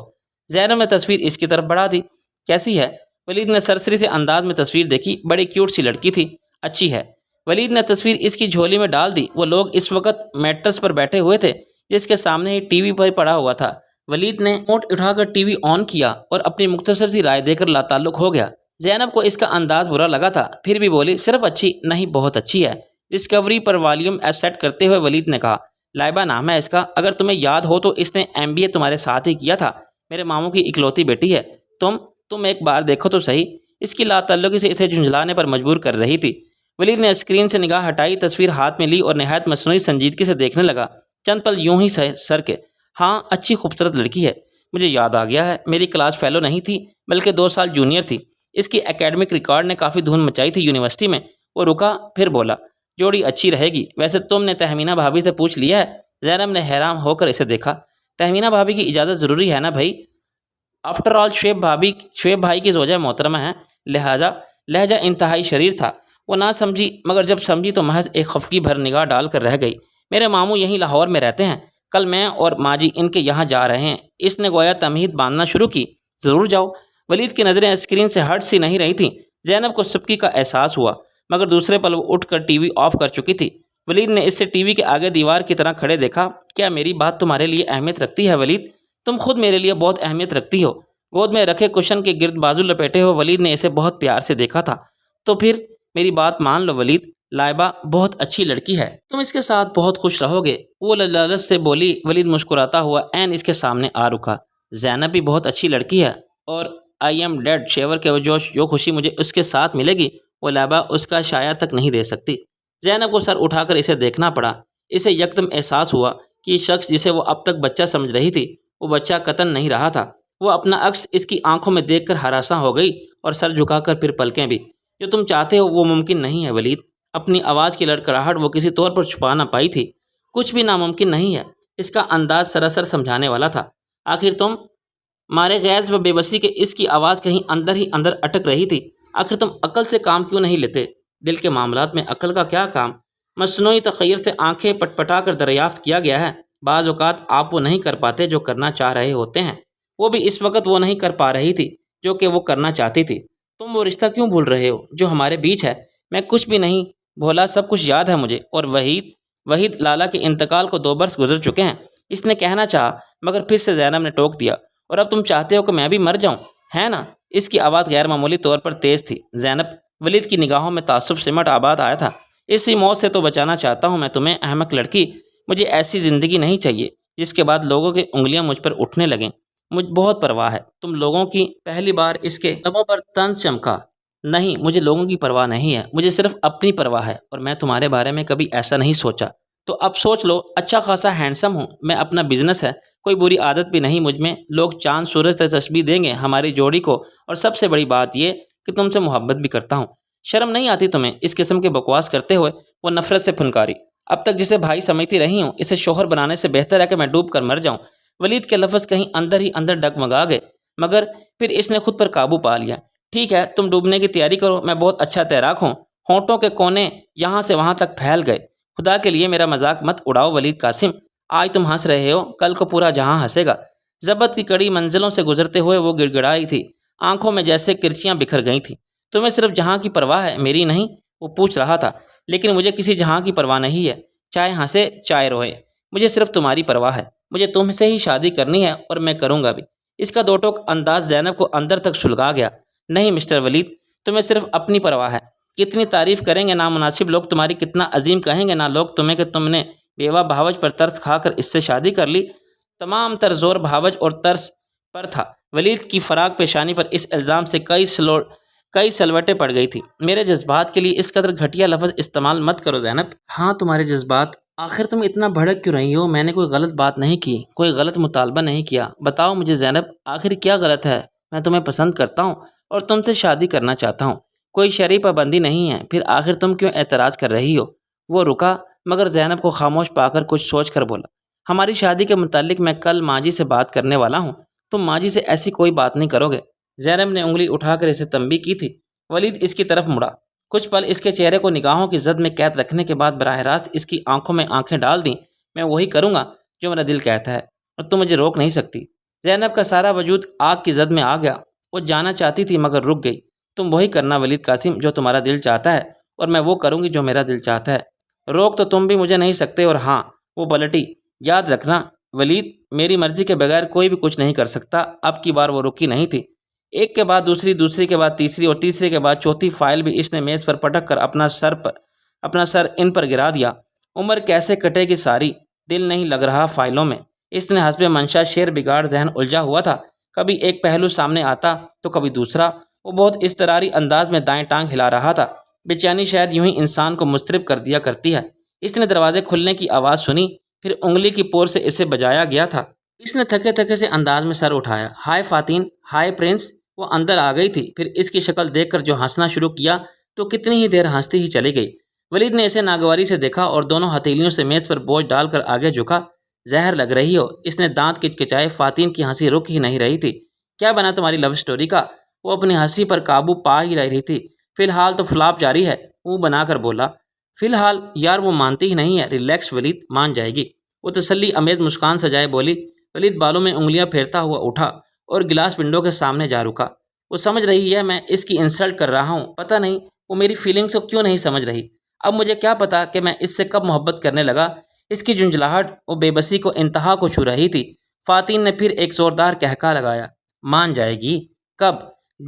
زینب نے تصویر اس کی طرف بڑھا دی۔ کیسی ہے؟ ولید نے سرسری سے انداز میں تصویر دیکھی۔ بڑی کیوٹ سی لڑکی تھی۔ اچھی ہے۔ ولید نے تصویر اس کی جھولی میں ڈال دی۔ وہ لوگ اس وقت میٹرس پر بیٹھے ہوئے تھے جس کے سامنے ہی ٹی وی پر پڑا ہوا تھا۔ ولید نے ریموٹ اٹھا کر ٹی وی آن کیا اور اپنی مختصر سی رائے دے کر لاتعلق ہو گیا۔ زینب کو اس کا انداز برا لگا تھا، پھر بھی بولی، صرف اچھی نہیں، بہت اچھی ہے۔ ڈسکوری پر والیوم سیٹ کرتے ہوئے ولید نے کہا، لائبہ نام ہے اس کا، اگر تمہیں یاد ہو تو اس نے MBA تمہارے ساتھ ہی کیا تھا۔ میرے ماموں کی اکلوتی بیٹی ہے۔ تم ایک بار دیکھو تو صحیح۔ اس کی لاتعلقی سے اسے جھنجھلانے پر مجبور کر رہی تھی۔ ولید نے اسکرین سے نگاہ ہٹائی، تصویر ہاتھ میں لی اور نہایت مصنوعی سنجیدگی سے دیکھنے لگا۔ چند پل یوں ہی سر کے۔ ہاں، اچھی خوبصورت لڑکی ہے۔ مجھے یاد آ گیا ہے، میری کلاس فیلو نہیں تھی بلکہ 2 سال جونیئر تھی۔ اس کی اکیڈمک ریکارڈ نے کافی دھوم مچائی تھی یونیورسٹی میں۔ وہ رکا، پھر بولا، جوڑی اچھی رہے گی۔ ویسے تم نے تہمینہ بھابھی سے پوچھ لیا ہے؟ زینب نے حیران ہو کر اسے دیکھا۔ تہمینہ بھابھی کی اجازت ضروری ہے نا بھائی؟ آفٹر آل شعیب بھائی کی زوجہ محترمہ ہیں، لہجہ انتہائی شریر تھا۔ وہ نہ سمجھی، مگر جب سمجھی تو محض ایک خفگی بھر نگاہ ڈال کر رہ گئی۔ میرے ماموں یہیں لاہور میں رہتے ہیں، کل میں اور ماجی ان کے یہاں جا رہے ہیں۔ اس نے گویا تمہید باندھنا شروع کی۔ ضرور جاؤ۔ ولید کی نظریں اسکرین سے ہٹ سی نہیں رہی تھیں۔ زینب کو سبکی کا احساس ہوا، مگر دوسرے پل وہ اٹھ کر ٹی وی آف کر چکی تھی۔ ولید نے اس سے ٹی وی کے آگے دیوار کی طرح کھڑے دیکھا۔ کیا میری بات تمہارے لیے اہمیت رکھتی ہے ولید؟ تم خود میرے لیے بہت اہمیت رکھتی ہو۔ گود میں رکھے کشن کے گرد بازو لپیٹے ہو ولید نے اسے بہت پیار سے دیکھا تھا۔ تو پھر میری بات مان لو ولید، لائبہ بہت اچھی لڑکی ہے، تم اس کے ساتھ بہت خوش رہو گے، وہ لالچ سے بولی۔ ولید مسکراتا ہوا عین اس کے سامنے آ رکا۔ زینب بھی بہت اچھی لڑکی ہے، اور آئی ایم ڈیڈ شیور کے جو خوشی مجھے اس کے ساتھ ملے گی وہ لائبہ اس کا شائع تک نہیں دے سکتی۔ زینب کو سر اٹھا کر اسے دیکھنا پڑا۔ اسے یکدم احساس ہوا کہ یہ شخص جسے وہ اب تک بچہ سمجھ رہی تھی وہ بچہ قطعاً نہیں رہا تھا۔ وہ اپنا عکس اس کی آنکھوں میں دیکھ کر ہراساں ہو گئی اور سر جھکا کر پھر پلکیں بھی۔ جو تم چاہتے ہو وہ ممکن نہیں ہے ولید۔ اپنی آواز کی لڑکڑاہٹ وہ کسی طور پر چھپا نہ پائی تھی۔ کچھ بھی ناممکن نہیں ہے، اس کا انداز سراسر سمجھانے والا تھا۔ آخر تم مارے غیظ و بے بسی کے اس کی آواز کہیں اندر ہی اندر اٹک رہی تھی۔ آخر تم عقل سے کام کیوں نہیں لیتے؟ دل کے معاملات میں عقل کا کیا کام؟ مصنوعی تخیر سے آنکھیں پٹپٹا کر دریافت کیا گیا ہے۔ بعض اوقات آپ وہ نہیں کر پاتے جو کرنا چاہ رہے ہوتے ہیں۔ وہ بھی اس وقت وہ نہیں کر پا رہی تھی جو کہ وہ کرنا چاہتی تھی۔ تم وہ رشتہ کیوں بھول رہے ہو جو ہمارے بیچ ہے؟ میں کچھ بھی نہیں بھولا، سب کچھ یاد ہے مجھے۔ اور وحید لالا کے انتقال کو 2 برس گزر چکے ہیں، اس نے کہنا چاہا مگر پھر سے زینب نے ٹوک دیا۔ اور اب تم چاہتے ہو کہ میں بھی مر جاؤں، ہے نا؟ اس کی آواز غیر معمولی طور پر تیز تھی۔ زینب، ولید کی نگاہوں میں تعصب سمٹ آباد آیا تھا۔ اسی موت سے تو بچانا چاہتا ہوں میں تمہیں، احمق لڑکی۔ مجھے ایسی زندگی نہیں چاہیے جس کے بعد لوگوں کی انگلیاں مجھ پر اٹھنے لگیں۔ مجھ بہت پرواہ ہے تم لوگوں کی۔ پہلی بار اس کے لبوں پر طنز چمکا۔ نہیں، مجھے لوگوں کی پرواہ نہیں ہے، مجھے صرف اپنی پرواہ ہے، اور میں تمہارے بارے میں کبھی ایسا نہیں سوچا۔ تو اب سوچ لو، اچھا خاصا ہینڈسم ہوں میں، اپنا بزنس ہے، کوئی بری عادت بھی نہیں مجھ میں۔ لوگ چاند سورج سے تشبیہ دیں گے ہماری جوڑی کو، اور سب سے بڑی بات یہ کہ تم سے محبت بھی کرتا ہوں۔ شرم نہیں آتی تمہیں اس قسم کے بکواس کرتے ہوئے؟ وہ نفرت سے پھنکاری۔ اب تک جسے بھائی سمجھتی رہی ہوں، اسے شوہر بنانے سے بہتر ہے کہ میں ڈوب کر مر جاؤں۔ ولید کے لفظ کہیں اندر ہی اندر ڈگمگا گئے، مگر پھر اس نے خود پر قابو پا لیا۔ ٹھیک ہے، تم ڈوبنے کی تیاری کرو، میں بہت اچھا تیراک ہوں۔ ہونٹوں کے کونے یہاں سے وہاں تک پھیل گئے۔ خدا کے لیے میرا مذاق مت اڑاؤ ولید قاسم، آج تم ہنس رہے ہو، کل کو پورا جہاں ہنسے گا۔ ضبط کی کڑی منزلوں سے گزرتے ہوئے وہ گڑ گڑائی تھی، آنکھوں میں جیسے کرچیاں بکھر گئی تھیں۔ تمہیں صرف جہاں کی پرواہ ہے، میری نہیں؟ وہ پوچھ رہا تھا۔ لیکن مجھے کسی جہاں کی پرواہ نہیں ہے، چاہے ہنسے چاہے روئے، مجھے صرف تمہاری پرواہ ہے۔ مجھے تم سے ہی شادی کرنی ہے، اور میں کروں گا بھی۔ اس کا دو ٹوک انداز زینب کو اندر تک سلگا گیا۔ نہیں مسٹر ولید، تمہیں صرف اپنی پرواہ ہے۔ کتنی تعریف کریں گے نامناسب لوگ تمہاری، کتنا عظیم کہیں گے نا لوگ تمہیں کہ تم نے بیوہ بھاوج پر ترس کھا کر اس سے شادی کر لی۔ تمام تر زور بھاوج اور ترس پر تھا۔ ولید کی فراق پیشانی پر اس الزام سے کئی سلوٹیں پڑ گئی تھی۔ میرے جذبات کے لیے اس قدر گھٹیا لفظ استعمال مت کرو زینب۔ ہاں تمہارے جذبات۔ آخر تم اتنا بھڑک کیوں رہی ہو؟ میں نے کوئی غلط بات نہیں کی، کوئی غلط مطالبہ نہیں کیا۔ بتاؤ مجھے زینب، آخر کیا غلط ہے؟ میں تمہیں پسند کرتا ہوں اور تم سے شادی کرنا چاہتا ہوں، کوئی شرعی پابندی نہیں ہے، پھر آخر تم کیوں اعتراض کر رہی ہو؟ وہ رکا، مگر زینب کو خاموش پا کر کچھ سوچ کر بولا، ہماری شادی کے متعلق میں کل ماجی سے بات کرنے والا ہوں، تم ماجی سے ایسی کوئی بات نہیں کرو گے؟ زینب نے انگلی اٹھا کر اسے تنبیہ کی تھی۔ ولید اس کی طرف مڑا، کچھ پل اس کے چہرے کو نگاہوں کی زد میں قید رکھنے کے بعد براہ راست اس کی آنکھوں میں آنکھیں ڈال دیں۔ میں وہی کروں گا جو میرا دل کہتا ہے، اور تم مجھے روک نہیں سکتی۔ زینب کا سارا وجود آگ کی زد میں آ گیا۔ وہ جانا چاہتی تھی مگر رک گئی۔ تم وہی کرنا ولید قاسم جو تمہارا دل چاہتا ہے، اور میں وہ کروں گی جو میرا دل چاہتا ہے۔ روک تو تم بھی مجھے نہیں سکتے، اور ہاں، وہ پلٹی، یاد رکھنا ولید، میری مرضی کے بغیر کوئی بھی کچھ نہیں کر سکتا۔ اب کی بار وہ رکی نہیں تھی۔ ایک کے بعد دوسری، دوسری کے بعد تیسری، اور تیسرے کے بعد چوتھی فائل بھی اس نے میز پر پٹک کر اپنا سر ان پر گرا دیا۔ عمر کیسے کٹے گی ساری، دل نہیں لگ رہا فائلوں میں۔ اس نے حسب منشا شعر بگاڑ ذہن الجھا ہوا تھا، کبھی ایک پہلو سامنے آتا تو کبھی دوسرا۔ وہ بہت اضطراری انداز میں دائیں ٹانگ ہلا رہا تھا۔ بے چینی شاید یوں ہی انسان کو مضطرب کر دیا کرتی ہے۔ اس نے دروازے کھلنے کی آواز سنی، پھر انگلی کی پور سے اسے بجایا گیا تھا۔ اس نے تھکے تھکے سے انداز میں سر اٹھایا۔ ہائے فاتین، ہائے پرنس۔ وہ اندر آ گئی تھی، پھر اس کی شکل دیکھ کر جو ہنسنا شروع کیا تو کتنی ہی دیر ہنستی ہی چلی گئی۔ ولید نے اسے ناگواری سے دیکھا اور دونوں ہتھیلیوں سے میز پر بوجھ ڈال کر آگے جھکا۔ زہر لگ رہی ہو، اس نے دانت کچکچائے۔ فاتین کی ہنسی رک ہی نہیں رہی تھی۔ کیا بنا تمہاری لو سٹوری کا؟ وہ اپنی ہنسی پر قابو پا ہی رہی تھی۔ فی الحال تو فلاپ جاری ہے، منہ بنا کر بولا۔ فی الحال یار وہ مانتی ہی نہیں ہے۔ ریلیکس ولید، مان جائے گی۔ وہ تسلی امیز مسکان سجائے بولی۔ ولید بالوں میں انگلیاں پھیرتا ہوا اٹھا اور گلاس ونڈو کے سامنے جا رکا۔ وہ سمجھ رہی ہے میں اس کی انسلٹ کر رہا ہوں، پتہ نہیں وہ میری فیلنگس کو کیوں نہیں سمجھ رہی۔ اب مجھے کیا پتا کہ میں اس سے کب محبت کرنے لگا۔ اس کی جھنجھلاہٹ اور بے بسی کو انتہا کو چھو رہی تھی۔ فاتین نے پھر ایک زوردار کہکا لگایا۔ مان جائے گی؟ کب؟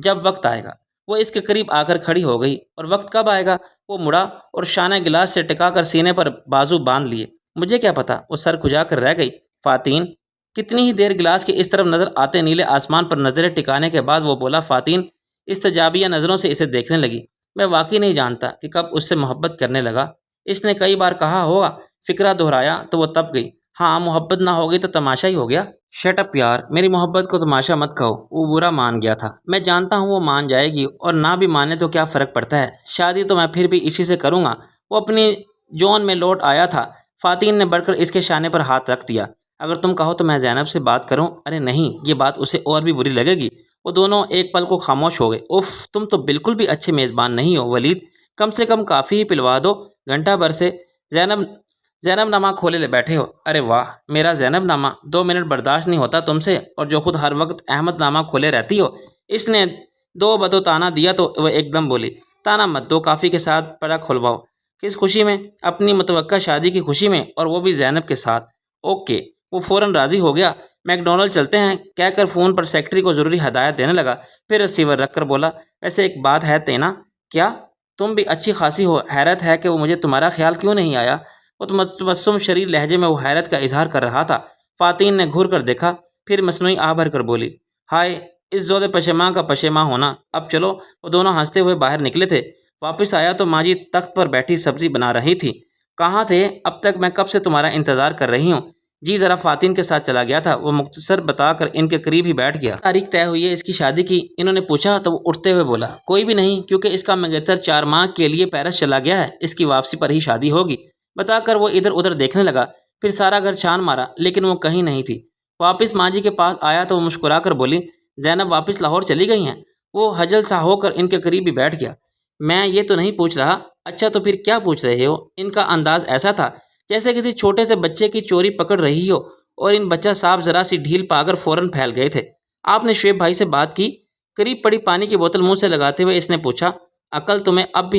جب وقت آئے گا۔ وہ اس کے قریب آ کر کھڑی ہو گئی۔ اور وقت کب آئے گا؟ وہ مڑا اور شانہ گلاس سے ٹکا کر سینے پر بازو باندھ لیے۔ مجھے کیا پتا؟ وہ سر کھجا کر رہ گئی۔ فاتین کتنی ہی دیر گلاس کے اس طرف نظر آتے نیلے آسمان پر نظریں ٹکانے کے بعد وہ بولا۔ فاتین استجابیہ نظروں سے اسے دیکھنے لگی۔ میں واقعی نہیں جانتا کہ کب اس سے محبت کرنے لگا۔ اس نے کئی بار کہا ہوگا۔ فکرہ دہرایا تو وہ تپ گئی۔ ہاں، محبت نہ ہوگی تو تماشا ہی ہو گیا۔ شٹ اپ یار، میری محبت کو تماشا مت کہو۔ وہ برا مان گیا تھا۔ میں جانتا ہوں وہ مان جائے گی، اور نہ بھی مانے تو کیا فرق پڑتا ہے۔ شادی تو میں پھر بھی اسی سے کروں گا۔ وہ اپنی جون میں لوٹ آیا تھا۔ فاتین نے بڑھ کر اس کے شانے پر ہاتھ رکھ دیا۔ اگر تم کہو تو میں زینب سے بات کروں؟ ارے نہیں، یہ بات اسے اور بھی بری لگے گی۔ وہ دونوں ایک پل کو خاموش ہو گئے۔ اف، تم تو بالکل بھی اچھے میزبان نہیں ہو ولید۔ کم سے کم کافی ہی پلوا دو۔ گھنٹہ بھر سے زینب نامہ کھولے لے بیٹھے ہو۔ ارے واہ، میرا زینب نامہ؟ 2 منٹ برداشت نہیں ہوتا تم سے، اور جو خود ہر وقت احمد نامہ کھولے رہتی ہو۔ اس نے 2 بدو تانا دیا تو وہ ایک دم بولی۔ تانا مت دو، کافی کے ساتھ پڑا کھلواؤ۔ کس خوشی میں؟ اپنی متوقع شادی کی خوشی میں، اور وہ بھی زینب کے ساتھ۔ اوکے۔ وہ فوراً راضی ہو گیا۔ میک ڈونلڈ چلتے ہیں کہہ کر فون پر سیکرٹری کو ضروری ہدایت دینے لگا۔ پھر ریسیور رکھ کر بولا، ویسے ایک بات ہے تینا۔ کیا؟ تم بھی اچھی خاصی ہو۔ حیرت ہے کہ وہ مجھے تمہارا خیال کیوں نہیں آیا۔ وہ تبسم شریر لہجے میں وہ حیرت کا اظہار کر رہا تھا۔ فاتین نے گھور کر دیکھا، پھر مصنوعی آہ بھر کر بولی، ہائے اس زود پشیماں کا پشیماں ہونا۔ اب چلو۔ وہ دونوں ہنستے ہوئے باہر نکلے تھے۔ واپس آیا تو ماں جی تخت پر بیٹھی سبزی بنا رہی تھی۔ کہاں تھے؟ اب تک میں کب سے تمہارا انتظار کر رہی ہوں۔ جی ذرا فاتین کے ساتھ چلا گیا تھا۔ وہ مختصر بتا کر ان کے قریب ہی بیٹھ گیا۔ تاریخ طے ہوئی ہے اس کی شادی کی؟ انہوں نے پوچھا تو وہ اٹھتے ہوئے بولا، کوئی بھی نہیں، کیونکہ اس کا منگیتر 4 ماہ کے لیے پیرس چلا گیا ہے۔ اس کی واپسی پر ہی شادی ہوگی۔ بتا کر وہ ادھر ادھر دیکھنے لگا۔ پھر سارا گھر چھان مارا، لیکن وہ کہیں نہیں تھی۔ واپس ماں جی کے پاس آیا تو وہ مسکرا کر بولی، زینب واپس لاہور چلی گئی ہیں؟ وہ حجل سا ہو کر ان کے قریب ہی بیٹھ گیا۔ میں یہ تو نہیں پوچھ رہا۔ اچھا تو پھر کیا پوچھ رہے ہو؟ ان کا انداز ایسا تھا جیسے کسی چھوٹے سے بچے کی چوری پکڑ رہی ہو، اور ان بچہ صاحب ذرا سی ڈھیل پا کر فوراً پھیل گئے تھے۔ آپ نے شعیب بھائی سے بات کی؟ قریب پڑی پانی کی بوتل منہ سے لگاتے ہوئے اس نے پوچھا۔ عقل تمہیں اب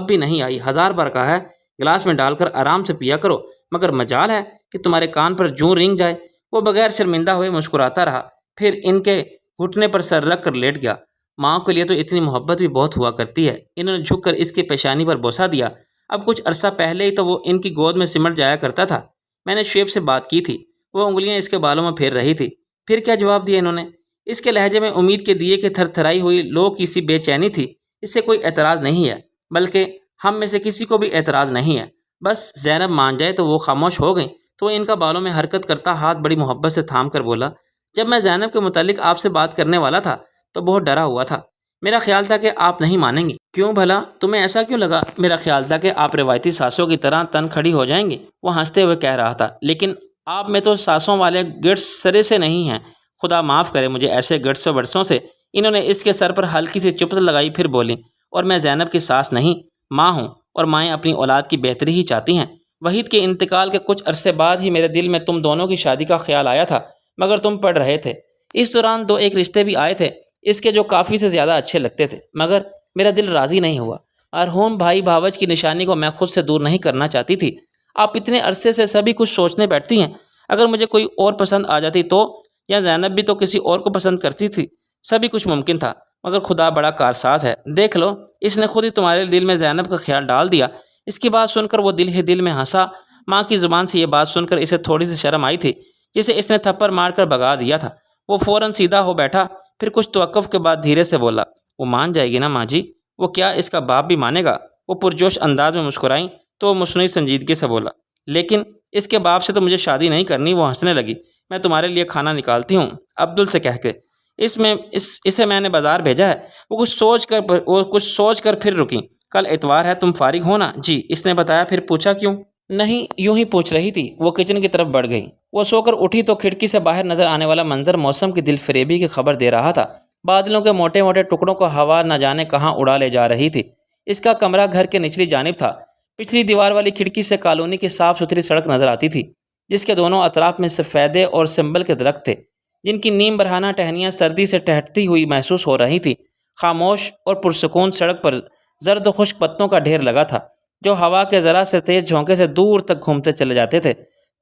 بھی نہیں آئی؟ 1000 بار کہا ہے گلاس میں ڈال کر آرام سے پیا کرو، مگر مجال ہے کہ تمہارے کان پر جوں رینگ جائے۔ وہ بغیر شرمندہ ہوئے مسکراتا رہا، پھر ان کے گھٹنے پر سر رکھ کر لیٹ گیا۔ ماں کے لیے تو اتنی محبت بھی بہت ہوا کرتی ہے۔ انہوں نے جھک کر اس کی پیشانی پر بوسہ دیا۔ اب کچھ عرصہ پہلے ہی تو وہ ان کی گود میں سمٹ جایا کرتا تھا۔ میں نے شعیب سے بات کی تھی۔ وہ انگلیاں اس کے بالوں میں پھیر رہی تھی۔ پھر کیا جواب دیا انہوں نے؟ اس کے لہجے میں امید کے دیے کہ تھر تھرائی ہوئی لو کی سی بے چینی تھی۔ اس سے کوئی اعتراض نہیں ہے، بلکہ ہم میں سے کسی کو بھی اعتراض نہیں ہے۔ بس زینب مان جائے تو وہ خاموش ہو گئیں۔ تو ان کا بالوں میں حرکت کرتا ہاتھ بڑی محبت سے تھام کر بولا، جب میں زینب کے متعلق آپ سے بات کرنے والا تھا تو بہت ڈرا ہوا تھا۔ میرا خیال تھا کہ آپ نہیں مانیں گی۔ کیوں بھلا؟ تمہیں ایسا کیوں لگا؟ میرا خیال تھا کہ آپ روایتی ساسوں کی طرح تن کھڑی ہو جائیں گی۔ وہ ہنستے ہوئے کہہ رہا تھا، لیکن آپ میں تو ساسوں والے گٹس سرے سے نہیں ہیں۔ خدا معاف کرے مجھے ایسے گٹسوں بڑسوں سے۔ انہوں نے اس کے سر پر ہلکی سی چپت لگائی، پھر بولی، اور میں زینب کی ساس نہیں، ماں ہوں، اور مائیں اپنی اولاد کی بہتری ہی چاہتی ہیں۔ وحید کے انتقال کے کچھ عرصے بعد ہی میرے دل میں تم دونوں کی شادی کا خیال آیا تھا، مگر تم پڑھ رہے تھے۔ اس دوران 2-1 رشتے بھی آئے تھے اس کے جو کافی سے زیادہ اچھے لگتے تھے، مگر میرا دل راضی نہیں ہوا۔ مرحوم بھائی بھاوج کی نشانی کو میں خود سے دور نہیں کرنا چاہتی تھی۔ آپ اتنے عرصے سے سبھی کچھ سوچنے بیٹھتی ہیں۔ اگر مجھے کوئی اور پسند آ جاتی تو، یا زینب بھی تو کسی اور کو پسند کرتی تھی، سبھی کچھ ممکن تھا، مگر خدا بڑا کارساز ہے۔ دیکھ لو، اس نے خود ہی تمہارے دل میں زینب کا خیال ڈال دیا۔ اس کی بات سن کر وہ دل ہی دل میں ہنسا۔ ماں کی زبان سے یہ بات سن کر اسے تھوڑی سی شرم آئی تھی، جسے اس نے تھپڑ مار کر بھگا دیا تھا۔ وہ فوراً سیدھا ہو بیٹھا، پھر کچھ توقف کے بعد دھیرے سے بولا، وہ مان جائے گی نا ماں جی؟ وہ کیا اس کا باپ بھی مانے گا؟ وہ پرجوش انداز میں مسکرائیں تو وہ مصنوعی سنجیدگی سے بولا، لیکن اس کے باپ سے تو مجھے شادی نہیں کرنی۔ وہ ہنسنے لگی، میں تمہارے لیے کھانا نکالتی ہوں عبدل سے کہہ کے، اسے میں نے بازار بھیجا ہے۔ وہ کچھ سوچ کر پھر رکیں۔ کل اتوار ہے، تم فارغ ہو نا؟ جی، اس نے بتایا۔ پھر پوچھا کیوں؟ نہیں، یوں ہی پوچھ رہی تھی۔ وہ کچن کی طرف بڑھ گئی۔ وہ سو کر اٹھی تو کھڑکی سے باہر نظر آنے والا منظر موسم کی دل فریبی کی خبر دے رہا تھا۔ بادلوں کے موٹے موٹے ٹکڑوں کو ہوا نہ جانے کہاں اڑا لے جا رہی تھی۔ اس کا کمرہ گھر کے نچلی جانب تھا۔ پچھلی دیوار والی کھڑکی سے کالونی کی صاف ستھری سڑک نظر آتی تھی، جس کے دونوں اطراف میں سفیدے اور سنبل کے درخت تھے، جن کی نیم برہنہ ٹہنیاں سردی سے ٹہٹتی ہوئی محسوس ہو رہی تھی۔ خاموش اور پرسکون سڑک پر زرد و خشک پتوں کا ڈھیر لگا تھا۔ جو ہوا کے ذرا سے تیز جھونکے سے دور تک گھومتے چلے جاتے تھے۔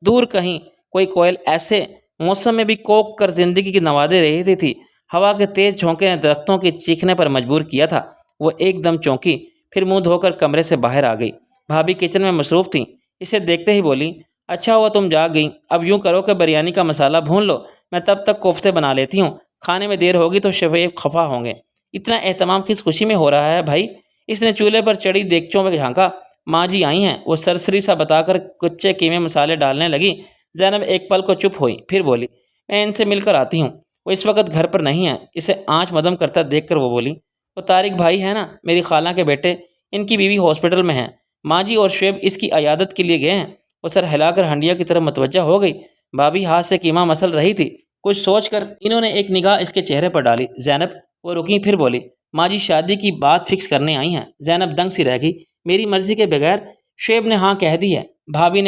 دور کہیں کوئی کوئل ایسے موسم میں بھی کوک کر زندگی کی نوازے رہی تھی۔ ہوا کے تیز جھونکے نے درختوں کی چیخنے پر مجبور کیا تھا۔ وہ ایک دم چونکی، پھر منہ دھو کر کمرے سے باہر آ گئی۔ بھابھی کچن میں مصروف تھیں، اسے دیکھتے ہی بولی، اچھا ہوا تم جاگ گئیں، اب یوں کرو کہ بریانی کا مسالہ بھون لو، میں تب تک کوفتے بنا لیتی ہوں، کھانے میں دیر ہوگی تو شفیق خفا ہوں گے۔ اتنا اہتمام کس خوشی میں ہو رہا ہے بھائی؟ اس نے چولہے پر چڑھی دیگچوں میں جھانکا۔ ماں جی آئی ہیں، وہ سرسری سا بتا کر کچے قیمے مسالے ڈالنے لگی۔ زینب ایک پل کو چپ ہوئی، پھر بولی، میں ان سے مل کر آتی ہوں، وہ اس وقت گھر پر نہیں ہے۔ اسے آنچ مدم کرتا دیکھ کر وہ بولی، وہ طارق بھائی ہے نا، میری خالہ کے بیٹے، ان کی بیوی ہاسپٹل میں ہیں، ماں جی اور شعیب اس کی عیادت کے لیے گئے ہیں۔ وہ سر ہلا کر ہنڈیا کی طرف متوجہ ہو گئی۔ بھابھی ہاتھ سے قیمہ مسل رہی تھی، کچھ سوچ کر انہوں نے ایک نگاہ اس کے چہرے پر ڈالی۔ زینب، وہ رکی، پھر بولی، ماں جی شادی کی بات فکس کرنے آئی ہیں۔ زینب دنگ سی رہ گئی، میری مرضی کے بغیر؟ شعیب نے ہاں کہہ دی ہے۔ بھابھی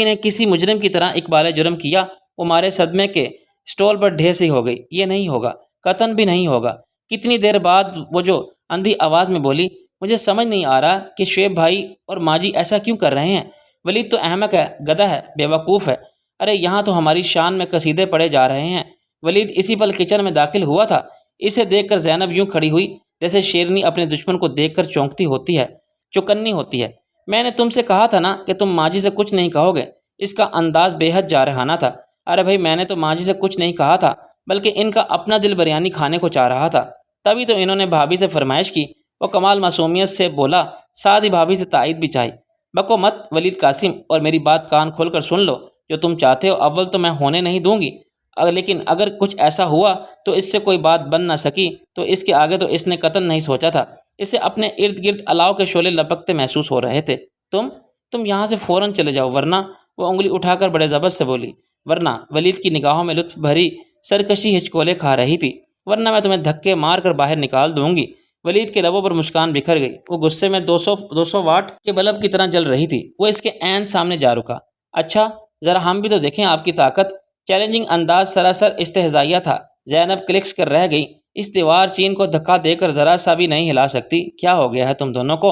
نے کسی مجرم کی طرح اقبال جرم کیا، وہ مارے صدمے کے اسٹول پر ڈھیر سی ہو گئی۔ یہ نہیں ہوگا، قطعاً بھی نہیں ہوگا۔ کتنی دیر بعد وہ جو اندھی آواز میں بولی، مجھے سمجھ نہیں آ رہا کہ شعیب بھائی اور ماں جی ایسا کیوں کر رہے ہیں؟ ولید تو احمق ہے، گدھا ہے، بے وقوف ہے۔ ارے یہاں تو ہماری شان میں قصیدے پڑھے جا رہے ہیں۔ ولید اسی پل کچن میں داخل ہوا تھا۔ اسے دیکھ کر زینب یوں کھڑی ہوئی جیسے شیرنی اپنے دشمن کو دیکھ کر چونکتی ہوتی ہے، چوکنی ہوتی ہے۔ میں نے تم سے کہا تھا نا کہ تم ماں جی سے کچھ نہیں کہو گے۔ اس کا انداز بے حد جارحانہ تھا۔ ارے بھائی میں نے تو ماں جی سے کچھ نہیں کہا تھا، بلکہ ان کا اپنا دل بریانی کھانے کو چاہ رہا تھا، تبھی تو انہوں نے بھابھی سے فرمائش کی۔ وہ کمال معصومیت سے بولا، ساتھ ہی بھابھی سے تائید بھی چاہی۔ بکو مت ولید قاسم، اور میری بات کان کھول کر سن لو، جو تم چاہتے ہو اول تو میں ہونے نہیں دوں گی، لیکن اگر کچھ ایسا ہوا تو اس سے کوئی بات بن نہ سکی تو اس کے آگے تو اس نے قطعاً نہیں سوچا تھا۔ اسے اپنے ارد گرد الاؤ کے شعلے لپکتے محسوس ہو رہے تھے۔ تم یہاں سے فوراً چلے جاؤ، ورنہ، وہ انگلی اٹھا کر بڑے ضبط سے بولی، ورنہ، ولید کی نگاہوں میں لطف بھری سرکشی ہچکولے کھا رہی تھی، ورنہ میں تمہیں دھکے مار کر باہر نکال دوں گی۔ ولید کے لبوں پر مسکان بکھر گئی، وہ غصے میں 200 واٹ کے بلب کی طرح جل رہی تھی۔ وہ اس کے عین سامنے جا رکا۔ اچھا ذرا ہم بھی تو دیکھیں آپ کی طاقت۔ چیلنجنگ انداز سراسر استہزائیہ تھا۔ زینب کلکس کر رہ گئی، اس دیوار چین کو دھکا دے کر ذرا سا بھی نہیں ہلا سکتی۔ کیا ہو گیا ہے تم دونوں کو؟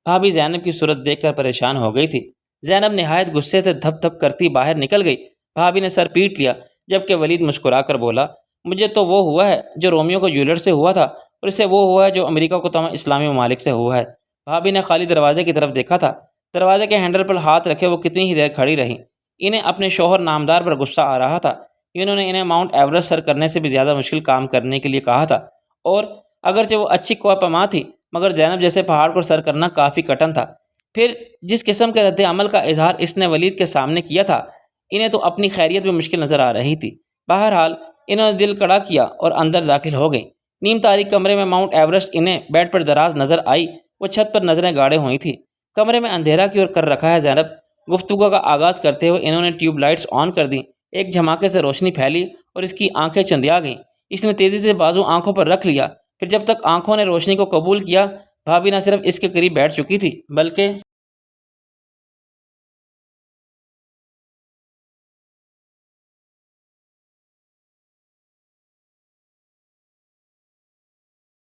بھابھی زینب کی صورت دیکھ کر پریشان ہو گئی تھی۔ زینب نہایت غصے سے دھپ دھپ کرتی باہر نکل گئی۔ بھابھی نے سر پیٹ لیا، جبکہ ولید مسکرا کر بولا، مجھے تو وہ ہوا ہے جو رومیو کو جولیٹ سے ہوا تھا، اور اسے وہ ہوا ہے جو امریکہ کو تمام اسلامی ممالک سے ہوا ہے۔ بھابھی نے خالی دروازے کی طرف دیکھا تھا۔ دروازے کے ہینڈل پر ہاتھ رکھے وہ کتنی ہی دیر کھڑی رہی۔ انہیں اپنے شوہر نامدار پر غصہ آ رہا تھا۔ انہوں نے انہیں ماؤنٹ ایورسٹ سر کرنے سے بھی زیادہ مشکل کام کرنے کے لیے کہا تھا، اور اگرچہ وہ اچھی کوہ پیما تھی، مگر زینب جیسے پہاڑ کو سر کرنا کافی کٹن تھا۔ پھر جس قسم کے رد عمل کا اظہار اس نے ولید کے سامنے کیا تھا، انہیں تو اپنی خیریت بھی مشکل نظر آ رہی تھی۔ بہرحال انہوں نے دل کڑا کیا اور اندر داخل ہو گئی۔ نیم تاریک کمرے میں ماؤنٹ ایورسٹ انہیں بیڈ پر دراز نظر آئی۔ وہ چھت پر نظریں گاڑے ہوئی تھی۔ کمرے میں اندھیرا کی اور کر رکھا ہے زینب۔ گفتگو کا آغاز کرتے ہوئے انہوں نے ٹیوب لائٹس آن کر دیں۔ ایک جھماکے سے روشنی پھیلی اور اس کی آنکھیں چندیا گئیں۔ اس نے تیزی سے بازو آنکھوں پر رکھ لیا، پھر جب تک آنکھوں نے روشنی کو قبول کیا، بھابھی نہ صرف اس کے قریب بیٹھ چکی تھی بلکہ